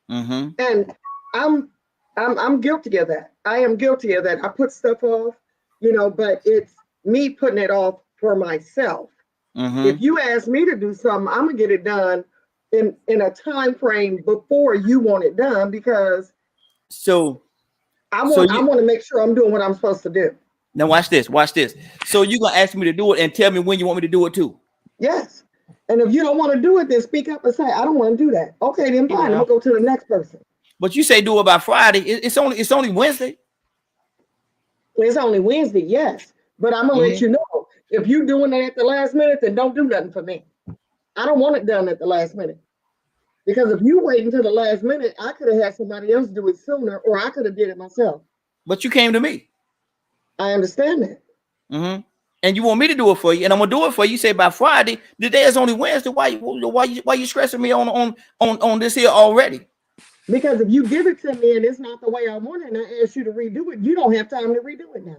And I'm guilty of that. I am guilty of that. I put stuff off. but it's me putting it off for myself. If you ask me to do something, I'm gonna get it done in a time frame before you want it done, because So I so want to make sure I'm doing what I'm supposed to do. now watch this. Watch this. So you're gonna ask me to do it and tell me when you want me to do it too. Yes. And if you don't want to do it, then speak up and say, I don't want to do that. Okay, then fine. I'm gonna go to the next person. But you say do it by Friday. It's only Wednesday. It's only Wednesday, yes. But I'm gonna let you know, if you're doing it at the last minute, then don't do nothing for me. I don't want it done at the last minute. Because if you wait until the last minute, I could have had somebody else do it sooner, or I could have did it myself. But you came to me. I understand that. And you want me to do it for you, and I'm gonna do it for you. You say by Friday. The day is only Wednesday. Why you stressing me on this here already? Because if you give it to me and it's not the way I want it, and I ask you to redo it, you don't have time to redo it now.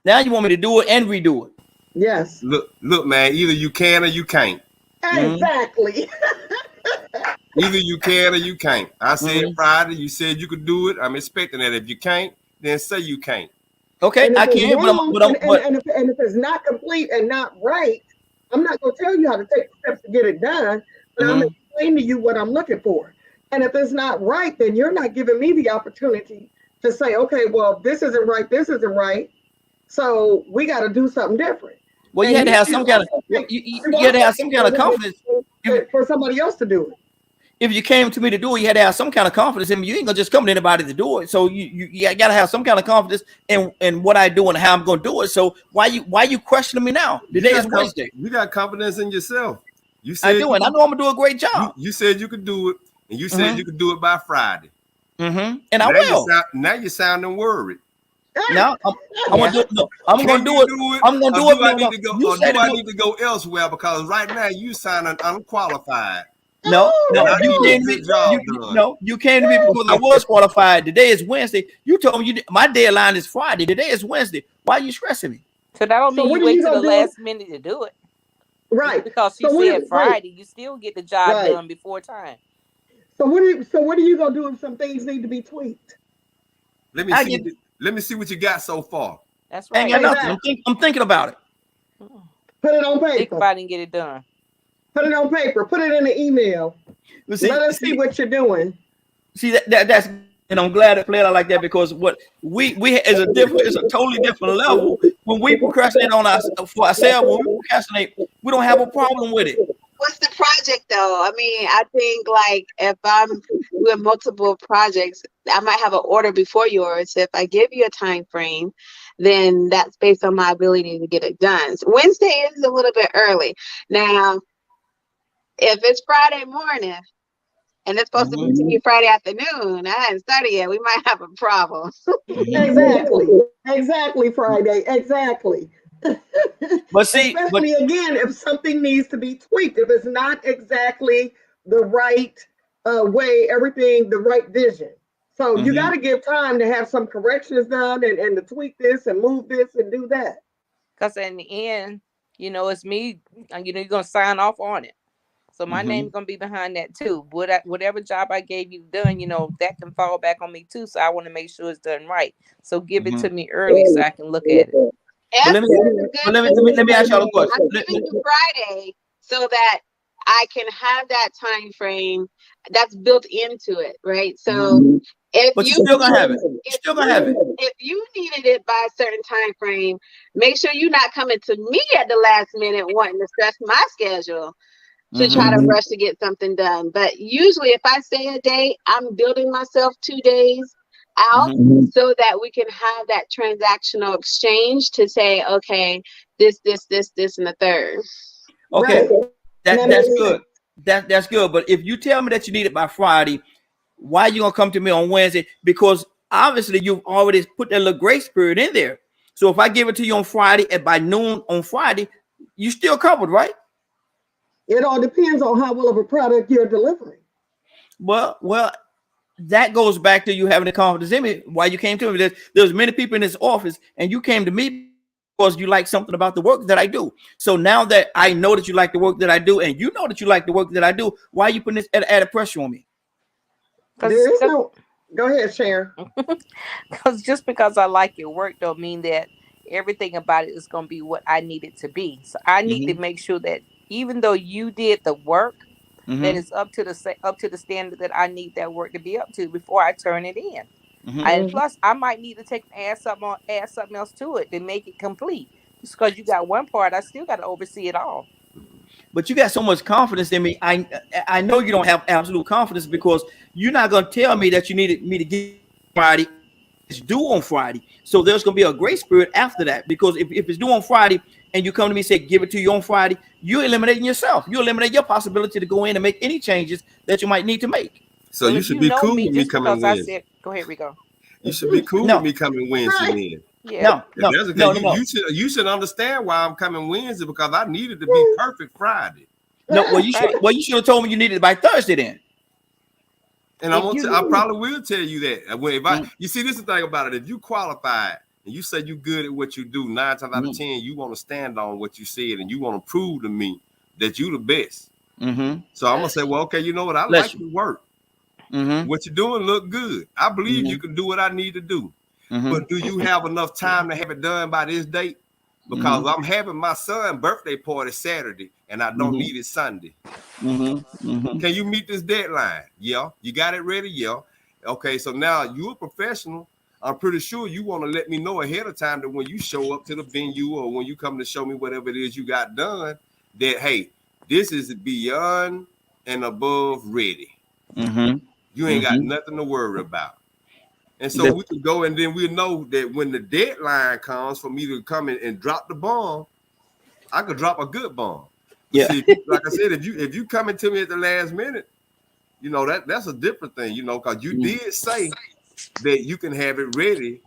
Now you want me to do it and redo it. Yes. Look, man. Either you can or you can't. Exactly. Either you can or you can't. I said Friday. You said you could do it. I'm expecting that. If you can't, then say you can't. Okay, I can, and if it's not complete and not right, I'm not going to tell you how to take steps to get it done, but I'm going to explain to you what I'm looking for. And if it's not right, then you're not giving me the opportunity to say, okay, well, this isn't right. So we got to do something different. Well, you had to have some kind of you had to have some kind of confidence for somebody else to do it. If you came to me to do it, you had to have some kind of confidence in me. You ain't gonna just come to anybody to do it. So you gotta have some kind of confidence in what I do and how I'm gonna do it. So why you questioning me now? Today is Wednesday. You got confidence in yourself. You said I do, and I know I'm gonna do a great job. You said you could do it, and you said you could do it by Friday. And I will. Now you're sounding worried. Now I'm gonna do it. No, I'm gonna do it. I'm gonna do it. Do I need to go elsewhere? Because right now you sounding unqualified. No, you came to me. You came to me because I was qualified. Today is Wednesday. You told me my deadline is Friday. Today is Wednesday. Why are you stressing me? So that don't mean you wait till the last minute to do it. Right. Because you said Friday, you still get the job done before time. So what are you gonna do if some things need to be tweaked? Let me see what you got so far. That's right. I ain't got nothing. I'm thinking about it. Put it on paper. Think about it and get it done. Put it on paper. Put it in an email. Let us see what you're doing. See that's and I'm glad it played out like that, because what we is a totally different level. When we procrastinate for ourselves, when we procrastinate, we don't have a problem with it. What's the project though? I mean, I think like if I'm doing multiple projects, I might have an order before yours. If I give you a time frame, then that's based on my ability to get it done. So Wednesday is a little bit early. Now, if it's Friday morning and it's supposed to be Friday afternoon, I haven't started yet, we might have a problem. Exactly, Friday. Exactly. But see, again, if something needs to be tweaked, if it's not exactly the right way, everything, the right vision. So you got to give time to have some corrections done and to tweak this and move this and do that. Because in the end, it's me, you're going to sign off on it. So my name's going to be behind that too. Whatever job I gave you done, that can fall back on me too. So I want to make sure it's done right. So give it to me early so I can look at it. Let me ask y'all a question. I'm giving you Friday so that I can have that time frame that's built into it, right? So if you're still gonna have it. If you needed it by a certain time frame, make sure you're not coming to me at the last minute wanting to stress my schedule to try to rush to get something done. But usually if I say a day, I'm building myself 2 days out so that we can have that transactional exchange to say, okay, this, and the third. Okay, that's good. That's good. But if you tell me that you need it by Friday, why are you gonna come to me on Wednesday? Because obviously you've already put that little grace period in there. So if I give it to you on Friday and by noon on Friday, you still covered, right? It all depends on how well of a product you're delivering. Well, that goes back to you having the confidence in me. Why you came to me? There's many people in this office, and you came to me because you like something about the work that I do. So now that I know that you like the work that I do, and you know that you like the work that I do, why are you putting this added pressure on me? There Go ahead, Sharon. Because just because I like your work don't mean that everything about it is going to be what I need it to be. So I need to Mm-hmm. make sure that even though you did the work, that Mm-hmm. it's up to the standard that I need that work to be up to before I turn it in. Mm-hmm. And Mhm. plus, I might need to take and add something else to it to make it complete. Just because you got one part, I still got to oversee it all. But you got so much confidence in me. I know you don't have absolute confidence because you're not gonna tell me that you needed me to get Friday. It's due on Friday, so there's gonna be a grace period after that. Because if it's due on Friday and you come to me and say give it to you on Friday, you're eliminating yourself. You eliminate your possibility to go in and make any changes that you might need to make. So Well, you if should you be know cool me, with me just coming because I Wednesday. said, go ahead, Rico. You should be cool with No, me coming Wednesday Right. then. Yeah. no, If no, that's okay, no, no, no. you should understand why I'm coming Wednesday because I needed to be perfect Friday. No, well, you should Right. well, you should have told me you needed it by Thursday then. And If you I probably will tell you that. If I, Mm-hmm. you see, this is the thing about it. If you qualified and you say you good at what you do, 9 times out of 10, you want to stand on what you said and you want to prove to me that you the best. Mm-hmm. So I'm gonna say, well, okay, you know what? I Bless like you. your work. Mm-hmm. What you're doing look good. I believe you Mm-hmm. can do what I need to do. Mm-hmm. But do you have enough time to have it done by this date? Because Mm-hmm. I'm having my son's birthday party Saturday and I don't Mm-hmm. need it Sunday. Mm-hmm. Mm-hmm. Can you meet this deadline? Yeah. You got it ready? Yeah. Okay, so now you're a professional. I'm pretty sure you want to let me know ahead of time that when you show up to the venue or when you come to show me whatever it is you got done, that hey, this is beyond and above ready. Mm-hmm. You ain't got Mm-hmm. nothing to worry about. And so That, we could go and then we know that when the deadline comes for me to come in and drop the bomb, I could drop a good bomb. But yeah. see, like I said, if you coming to me at the last minute, you know that's a different thing, you know, because you Mm-hmm. did say that you can have it ready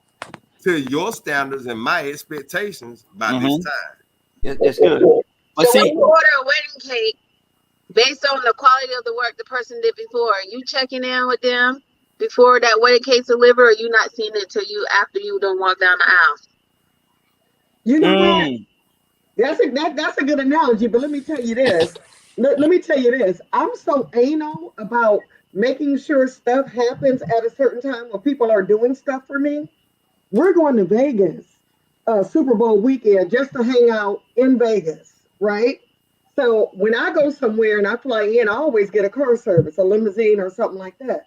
to your standards and my expectations by this Mm-hmm. time. That's good. But So when see, you order a wedding cake, based on the quality of the work the person did before, are you checking in with them before that wedding cake's delivered, or you not seeing it till you after you done walk down the aisle? You know what? mm, That's a good analogy, but let me tell you this. Let me tell you this. I'm so anal about making sure stuff happens at a certain time when people are doing stuff for me. We're going to Vegas, Super Bowl weekend, just to hang out in Vegas, right? So when I go somewhere and I fly in, I always get a car service, a limousine or something like that.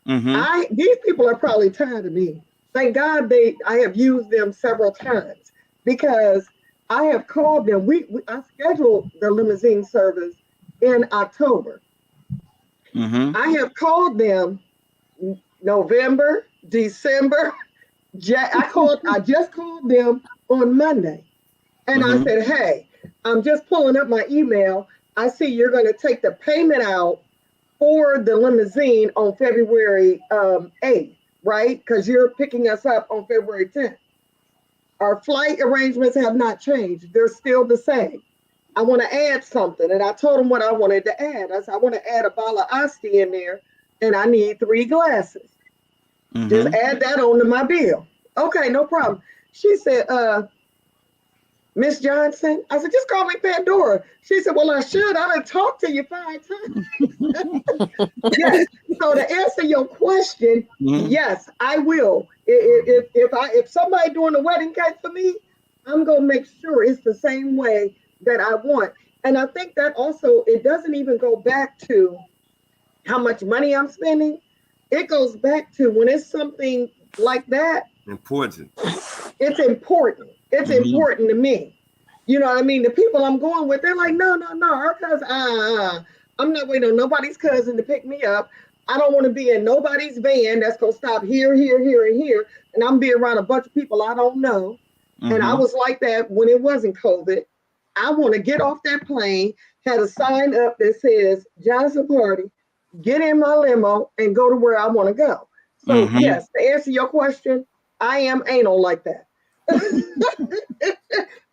mm-hmm. These people are probably tired of me. Thank God I have used them several times because I have called them. I scheduled the limousine service in October. Mm-hmm. I have called them November, December. I just called them on Monday and I Mm-hmm. said, hey, I'm just pulling up my email. I see you're going to take the payment out for the limousine on February 8th, right? Because you're picking us up on February 10th. Our flight arrangements have not changed. They're still the same. I want to add something. And I told them what I wanted to add. I said, I want to add a bottle of Asti in there and I need 3 glasses. Just Mm-hmm. add that onto my bill. Okay, no problem. She said, Miss Johnson. I said, just call me Pandora. She said, well, I should. I done talked to you 5 times. Yes. So to answer your question, Mm-hmm. yes, I will. If somebody doing a wedding cake for me, I'm gonna make sure it's the same way that I want. And I think that also it doesn't even go back to how much money I'm spending. It goes back to when it's something like that, Important. it's important. It's Mm-hmm. important to me. You know what I mean? The people I'm going with, they're like, no, no, no, our cousin, I'm not waiting on nobody's cousin to pick me up. I don't want to be in nobody's van that's gonna stop here, here, here, and here, and I'm be around a bunch of people I don't know. And I Mm-hmm. was like that when it wasn't COVID. I want to get off that plane, had a sign up that says Johnson Party, get in my limo, and go to where I want to go. So Mm-hmm. yes, to answer your question, I am anal like that.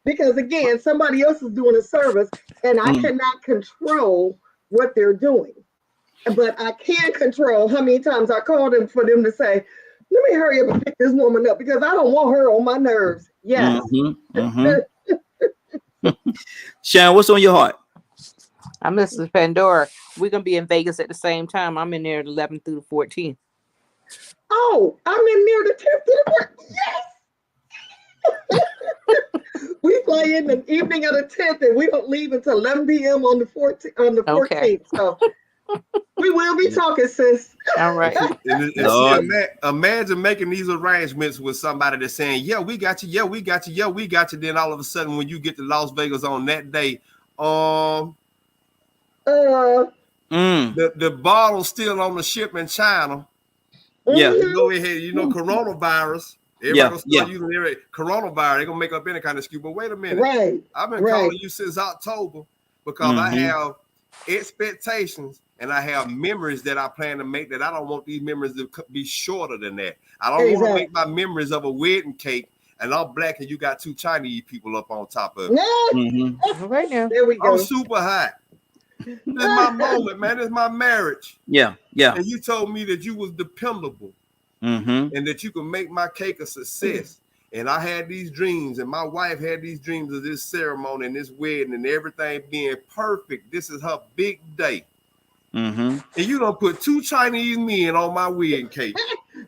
Because again, somebody else is doing a service and I Mm-hmm. cannot control what they're doing. But I can control how many times I call them for them to say, let me hurry up and pick this woman up because I don't want her on my nerves. Yes. Mm-hmm. Mm-hmm. Sharon, what's on your heart? I'm Mrs. Pandora. We're gonna be in Vegas at the same time. I'm in there the 11th through the 14th. Oh, I'm in near the 10th to the work. Yes. We fly in the evening of the 10th, and we don't leave until 11 p.m. on the 14th. Okay. So we will be talking, sis. All right. And see, imagine making these arrangements with somebody that's saying, "Yeah, we got you. Yeah, we got you. Yeah, we got you." Then all of a sudden, when you get to Las Vegas on that day, Uh, the bottle's still on the ship in China. Yeah. You know, coronavirus. Everybody gonna start using coronavirus. They're gonna make up any kind of excuse. But wait a minute. Right. I've been calling you since October because I have expectations and I have memories that I plan to make that I don't want these memories to be shorter than that. I don't want to make my memories of a wedding cake and I'm black and you got two Chinese people up on top of it. All right now. There we go. I'm super hot. This is my moment, man. This is my marriage. Yeah. And you told me that you was dependable and that you could make my cake a success. And I had these dreams, and my wife had these dreams of this ceremony and this wedding and everything being perfect. This is her big day. And you don't put two Chinese men on my wedding cake.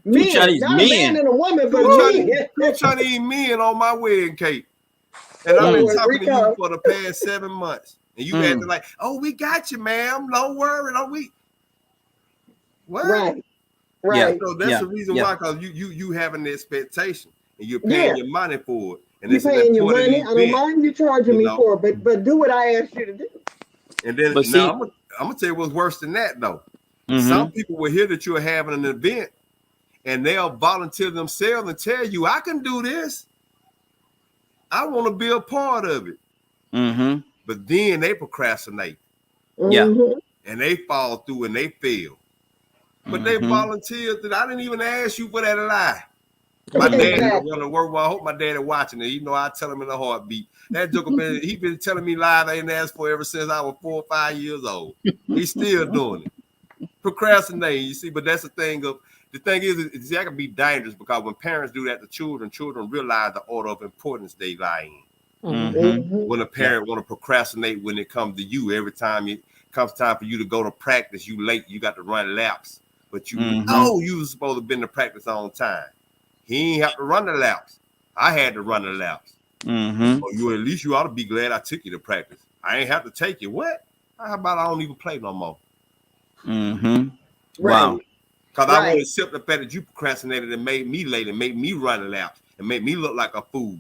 Two Chinese men. A man and a woman, but two Chinese men on my wedding cake. And I've been talking to you for the past 7 months. And you acting like, oh, we got you, ma'am. Don't worry. Don't we? What? Right. Yeah. So that's the reason why, because you have an expectation and you're paying your money for it. And you're paying your money. I don't mind you charging me for it, but do what I asked you to do. And then now I'm gonna tell you what's worse than that though. Some people will hear that you're having an event and they'll volunteer themselves and tell you, I can do this. I want to be a part of it. But then they procrastinate. And they fall through and they fail. But they volunteered that I didn't even ask you for that lie. My dad don't want to work. Well, I hope my daddy watching it. You know, I tell him in a heartbeat. That joker he been telling me lies I didn't ask for ever since I was 4 or 5 years old. He's still doing it. Procrastinating, you see, but that's the thing is that can be dangerous because when parents do that to children realize the order of importance they lie in. When a parent want to procrastinate when it comes to you, every time it comes time for you to go to practice, you late, you got to run laps. But you know you was supposed to have been to practice on time. He ain't have to run the laps. I had to run the laps. Or at least you ought to be glad I took you to practice. I ain't have to take you. What? How about I don't even play no more? Wow. Because I want to accept the fact that you procrastinated and made me late and made me run the laps and made me look like a fool.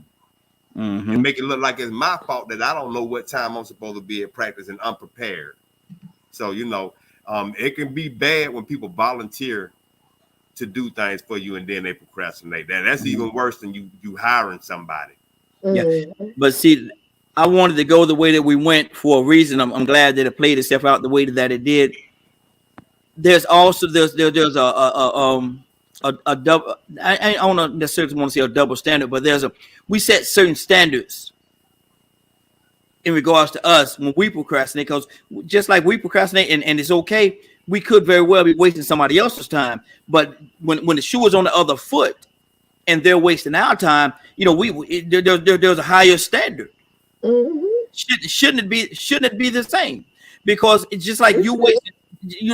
And make it look like it's my fault that I don't know what time I'm supposed to be at practice and unprepared. So, you know, it can be bad when people volunteer to do things for you and then they procrastinate. That's even worse than you hiring somebody. Yeah. But see, I wanted to go the way that we went for a reason. I'm glad that it played itself out the way that it did. There's also there's a double. I don't necessarily want to say a double standard, but we set certain standards in regards to us when we procrastinate, because just like we procrastinate and it's okay, we could very well be wasting somebody else's time. But when the shoe is on the other foot and they're wasting our time, you know, there's a higher standard. Shouldn't it be the same? Because it's just like you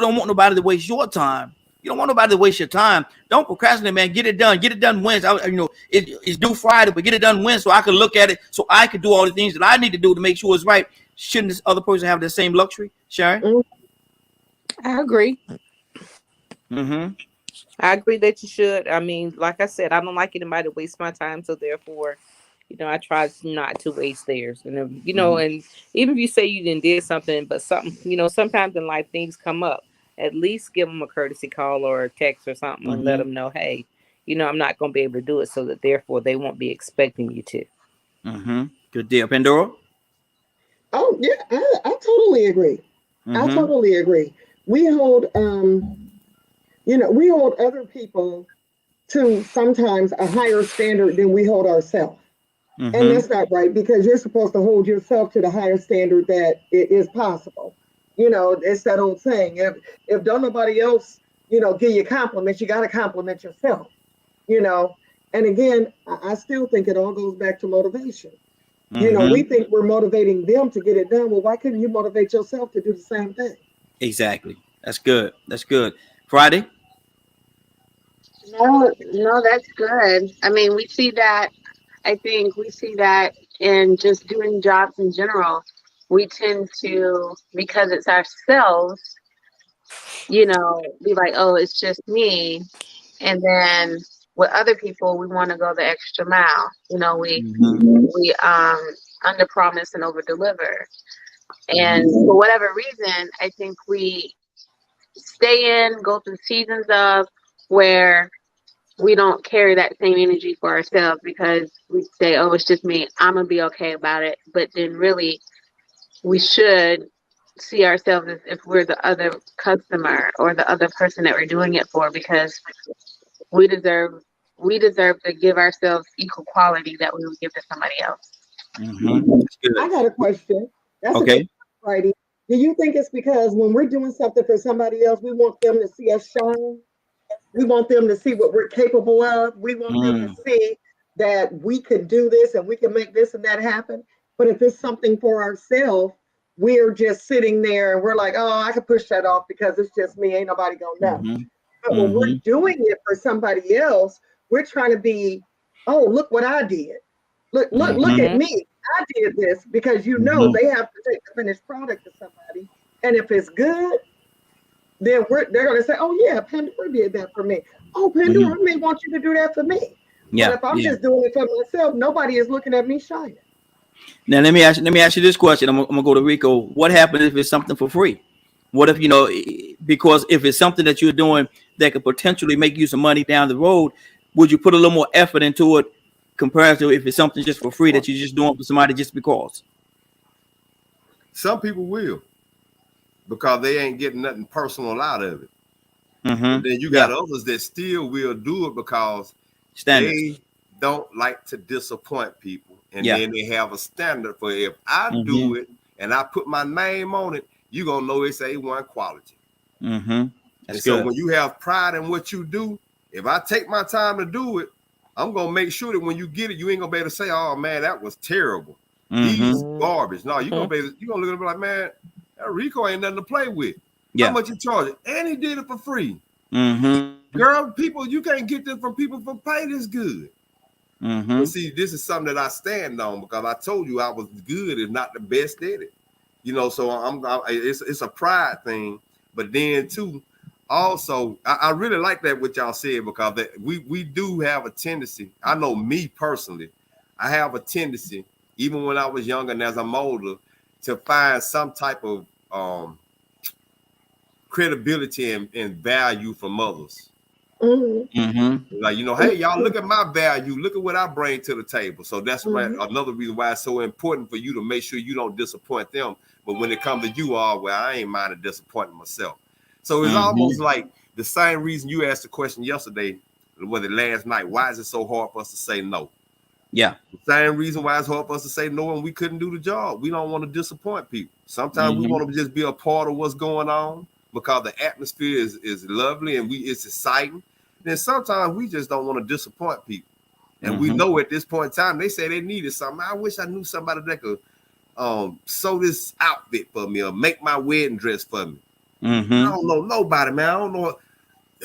don't want nobody to waste your time. You don't want nobody to waste your time. Don't procrastinate, man. Get it done. Get it done Wednesday. You know, it's due Friday, but get it done Wednesday so I can look at it, so I can do all the things that I need to do to make sure it's right. Shouldn't this other person have the same luxury, Sharon? I agree. I agree that you should. I mean, like I said, I don't like anybody to waste my time, so therefore, you know, I try not to waste theirs. And you know, and even if you say you didn't did something, but something, you know, sometimes in life things come up. At least give them a courtesy call or a text or something and let them know, hey, you know, I'm not going to be able to do it, so that therefore they won't be expecting you to. Good deal. Pandora? Oh, yeah, I totally agree. I totally agree. We hold, you know, we hold other people to sometimes a higher standard than we hold ourselves. And that's not right, because you're supposed to hold yourself to the higher standard that it is possible. You know, it's that old saying, if don't nobody else, you know, give you compliments, you got to compliment yourself, you know. And again, I still think it all goes back to motivation. You know, we think we're motivating them to get it done. Well, why couldn't you motivate yourself to do the same thing? Exactly. That's good. That's good. Friday? No, that's good. I mean, we see that. I think we see that in just doing jobs in general. We tend to, because it's ourselves, be like, oh, it's just me. And then with other people, we want to go the extra mile. We under promise and over deliver. And for whatever reason, I think we stay in, go through seasons of where we don't carry that same energy for ourselves because we say, oh, it's just me. I'm going to be okay about it. But then really, we should see ourselves as if we're the other customer or the other person that we're doing it for, because we deserve to give ourselves equal quality that we would give to somebody else. I got a question. That's a good Okay. one, Friday. Do you think it's because when we're doing something for somebody else, we want them to see us shine? We want them to see what we're capable of. We want them to see that we could do this and we can make this and that happen. But if it's something for ourselves, we're just sitting there and we're like, oh, I can push that off because it's just me. Ain't nobody gonna know. But when we're doing it for somebody else, we're trying to be, oh, look what I did. Look at me. I did this because they have to take the finished product to somebody. And if it's good, then they're going to say, oh, yeah, Pandora did that for me. Oh, Pandora may want you to do that for me. Yeah. But if I'm just doing it for myself, nobody is looking at me shining. Now let me ask you this question. I'm gonna go to Rico. What happens if it's something for free? What if because if it's something that you're doing that could potentially make you some money down the road, would you put a little more effort into it compared to if it's something just for free that you're just doing for somebody just because? Some people will, because they ain't getting nothing personal out of it. And then you got others that still will do it because they don't like to disappoint people. And then they have a standard for, if I do it and I put my name on it, you're going to know it's A1 quality. And so when you have pride in what you do, if I take my time to do it, I'm going to make sure that when you get it, you ain't going to be able to say, oh, man, that was terrible. These garbage. No, you're going to look at it and be like, man, that Rico ain't nothing to play with. How much you charge it? And he did it for free. Girl, people, you can't get this from people for pay this good. But see, this is something that I stand on because I told you I was good, if not the best at it. So it's a pride thing. But then too, also, I really like that what y'all said, because we do have a tendency. I know me personally, I have a tendency, even when I was younger and as I'm older, to find some type of credibility and value from others. Like, hey, y'all, look at my value. Look at what I bring to the table. So that's another reason why it's so important for you to make sure you don't disappoint them. But when it comes to you, I ain't minding disappointing myself. So it's almost like the same reason you asked the question yesterday, last night. Why is it so hard for us to say no? Yeah. The same reason why it's hard for us to say no and we couldn't do the job. We don't want to disappoint people. Sometimes we want to just be a part of what's going on because the atmosphere is lovely and it's exciting. Then sometimes we just don't want to disappoint people. And we know at this point in time, they say they needed something. I wish I knew somebody that could sew this outfit for me or make my wedding dress for me. I don't know nobody, man. I don't know.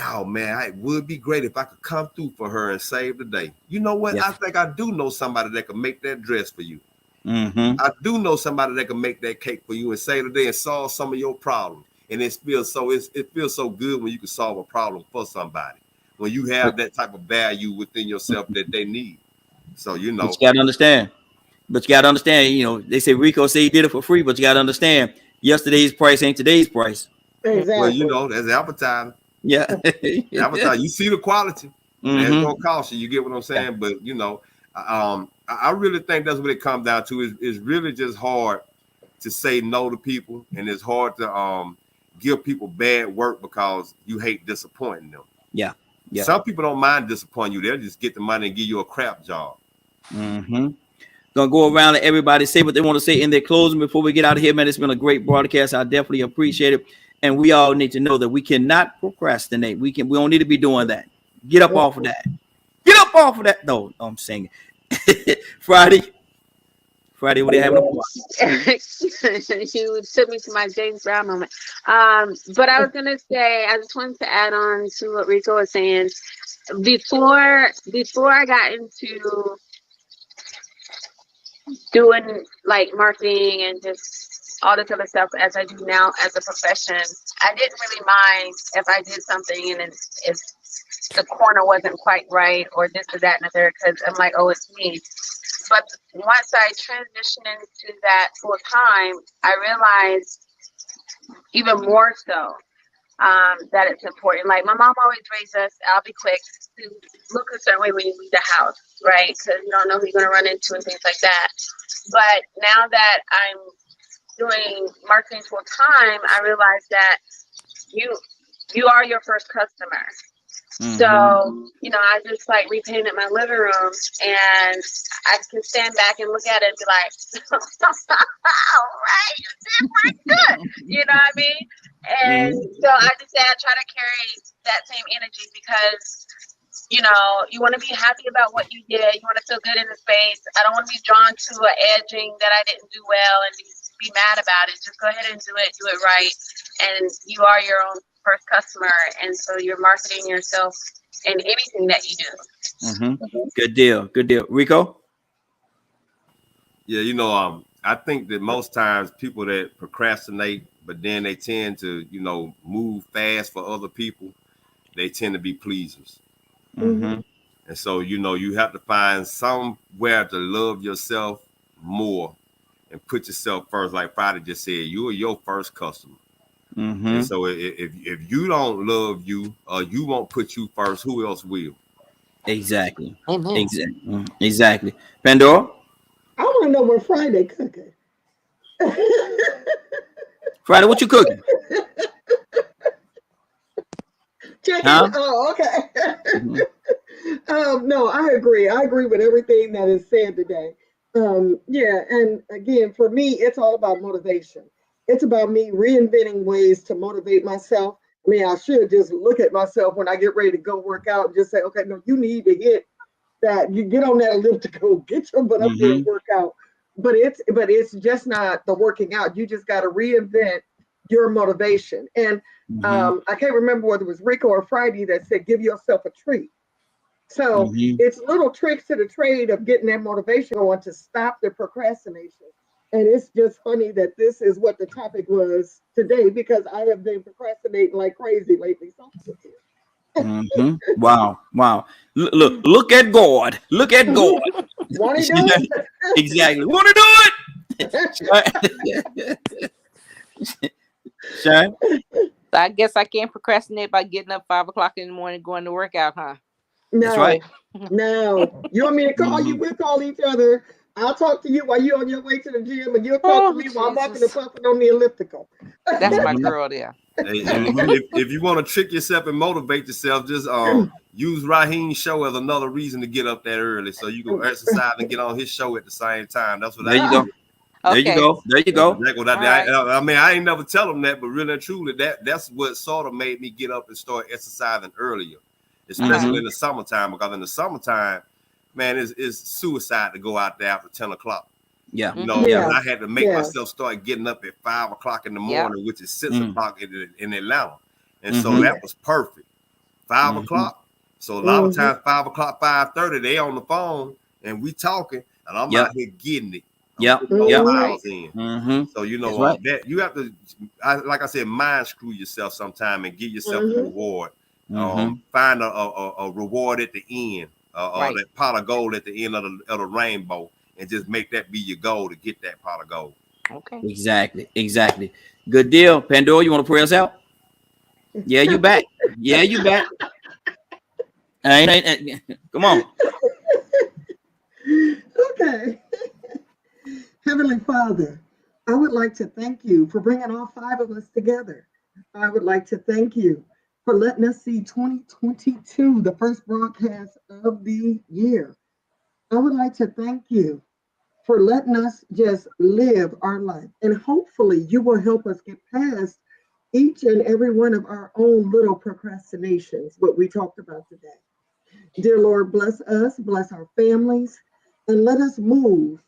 Oh, man, it would be great if I could come through for her and save the day. You know what? I think I do know somebody that can make that dress for you. I do know somebody that can make that cake for you and save the day and solve some of your problems. And it feels so good when you can solve a problem for somebody, when you have that type of value within yourself that they need. So, But you got to understand. They say Rico say he did it for free, but you got to understand, yesterday's price ain't today's price. Exactly. Well, that's advertising. Yeah. Advertising. You see the quality. And it's going to cost you. You get what I'm saying? Yeah. But, I really think that's what it comes down to. It's really just hard to say no to people. And it's hard to give people bad work because you hate disappointing them. Yeah. Some people don't mind disappointing you. They'll just get the money and give you a crap job. Gonna go around and everybody say what they want to say in their closing before we get out of here, man. It's been a great broadcast. I definitely appreciate it. And we all need to know that we cannot procrastinate. We don't need to be doing that. Get up off of that. Get up off of that. No, I'm saying Friday, what are you having? You took me to my James Brown moment. But I was gonna say, I just wanted to add on to what Rico was saying. before I got into doing like marketing and just all this other stuff as I do now as a profession, I didn't really mind if I did something and then if the corner wasn't quite right or this or that and the third, because I'm like, oh, it's me. But once I transitioned into that full time, I realized even more so that it's important. Like my mom always raised us, I'll be quick, to look a certain way when you leave the house, right? Because you don't know who you're going to run into and things like that. But now that I'm doing marketing full time, I realize that you are your first customer. So, I just like repainted my living room and I can stand back and look at it and be like, all right, you did pretty good. You know what I mean? And so I just say I try to carry that same energy because, you want to be happy about what you did. You want to feel good in the space. I don't want to be drawn to an edging that I didn't do well and be mad about it. Just go ahead and do it right. And you are your own first customer. And so you're marketing yourself in anything that you do. Good deal. Good deal. Rico? Yeah, I think that most times people that procrastinate, but then they tend to, move fast for other people, they tend to be pleasers. And so, you have to find somewhere to love yourself more and put yourself first. Like Friday just said, you are your first customer. And so if you don't love you or you won't put you first, who else will? Exactly. Amen. Exactly. Pandora? I want to know what Friday cooking. Friday, what you cooking? Chicken. Huh? Oh, okay. No, I agree. I agree with everything that is said today. Yeah, and again, for me, it's all about motivation. It's about me reinventing ways to motivate myself. I mean, I should just look at myself when I get ready to go work out and just say, okay, no, you need to hit that. You get on that elliptical, get your butt up there and work out. But it's just not the working out. You just got to reinvent your motivation. And I can't remember whether it was Rico or Friday that said, give yourself a treat. So it's little tricks to the trade of getting that motivation going to stop the procrastination. And it's just funny that this is what the topic was today because I have been procrastinating like crazy lately. So Wow. Look at God. Look at God. want to do it? Exactly. Want to do it? Shine? So I guess I can't procrastinate by getting up 5 o'clock in the morning going to work out, huh? That's right. No. You want me to call you? We'll call each other. I'll talk to you while you're on your way to the gym, and you'll talk to me while I'm walking the puffing on the elliptical. That's my girl there. If you want to trick yourself and motivate yourself, just use Raheem's show as another reason to get up that early, so you can exercise and get on his show at the same time. That's what There you go. There you go. There you go. I mean, I ain't never tell them that, but really and truly, that's what sort of made me get up and start exercising earlier, especially in the summertime. Because in the summertime, man, it's suicide to go out there after 10 o'clock. Yeah. I had to make myself start getting up at 5 o'clock in the morning, which is 6 o'clock in Atlanta. And so that was perfect. 5 o'clock. So a lot of times 5 o'clock, 5:30, they on the phone and we talking, and I'm out here getting it. Miles in. So that you have to, like I said, mind screw yourself sometime and give yourself a reward. Find a reward at the end, that pot of gold at the end of the rainbow, and just make that be your goal to get that pot of gold. Okay. Exactly. Good deal. Pandora, you want to pray us out? Yeah, you back. Come on. Okay. Heavenly Father, I would like to thank you for bringing all 5 of us together. I would like to thank you for letting us see 2022, the first broadcast of the year. I would like to thank you for letting us just live our life. And hopefully you will help us get past each and every one of our own little procrastinations, what we talked about today. Dear Lord, bless us, bless our families, and let us move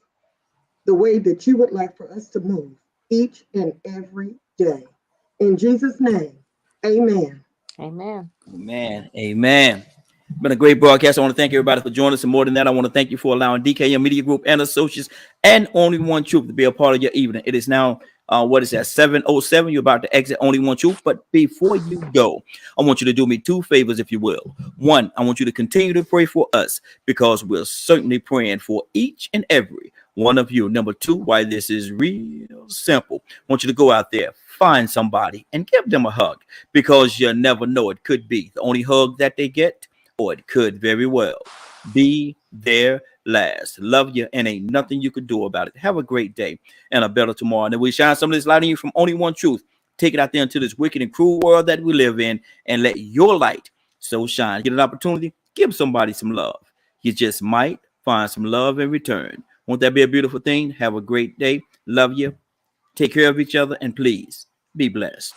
the way that you would like for us to move each and every day. In Jesus' name, amen. Amen. Amen. Been a great broadcast. I want to thank everybody for joining us. And more than that, I want to thank you for allowing DKM Media Group and Associates and Only One Truth to be a part of your evening. It is now, what is that, 7:07. You're about to exit Only One Truth. But before you go, I want you to do me two favors, if you will. One, I want you to continue to pray for us because we're certainly praying for each and every one of you. Number two, why this is real simple. I want you to go out there, find somebody, and give them a hug because you never know. It could be the only hug that they get, or it could very well be their last. Love you, and ain't nothing you could do about it. Have a great day and a better tomorrow. And then we shine some of this light on you from Only One Truth. Take it out there into this wicked and cruel world that we live in and let your light so shine. Get an opportunity, give somebody some love. You just might find some love in return. Won't that be a beautiful thing? Have a great day. Love you. Take care of each other, and please be blessed.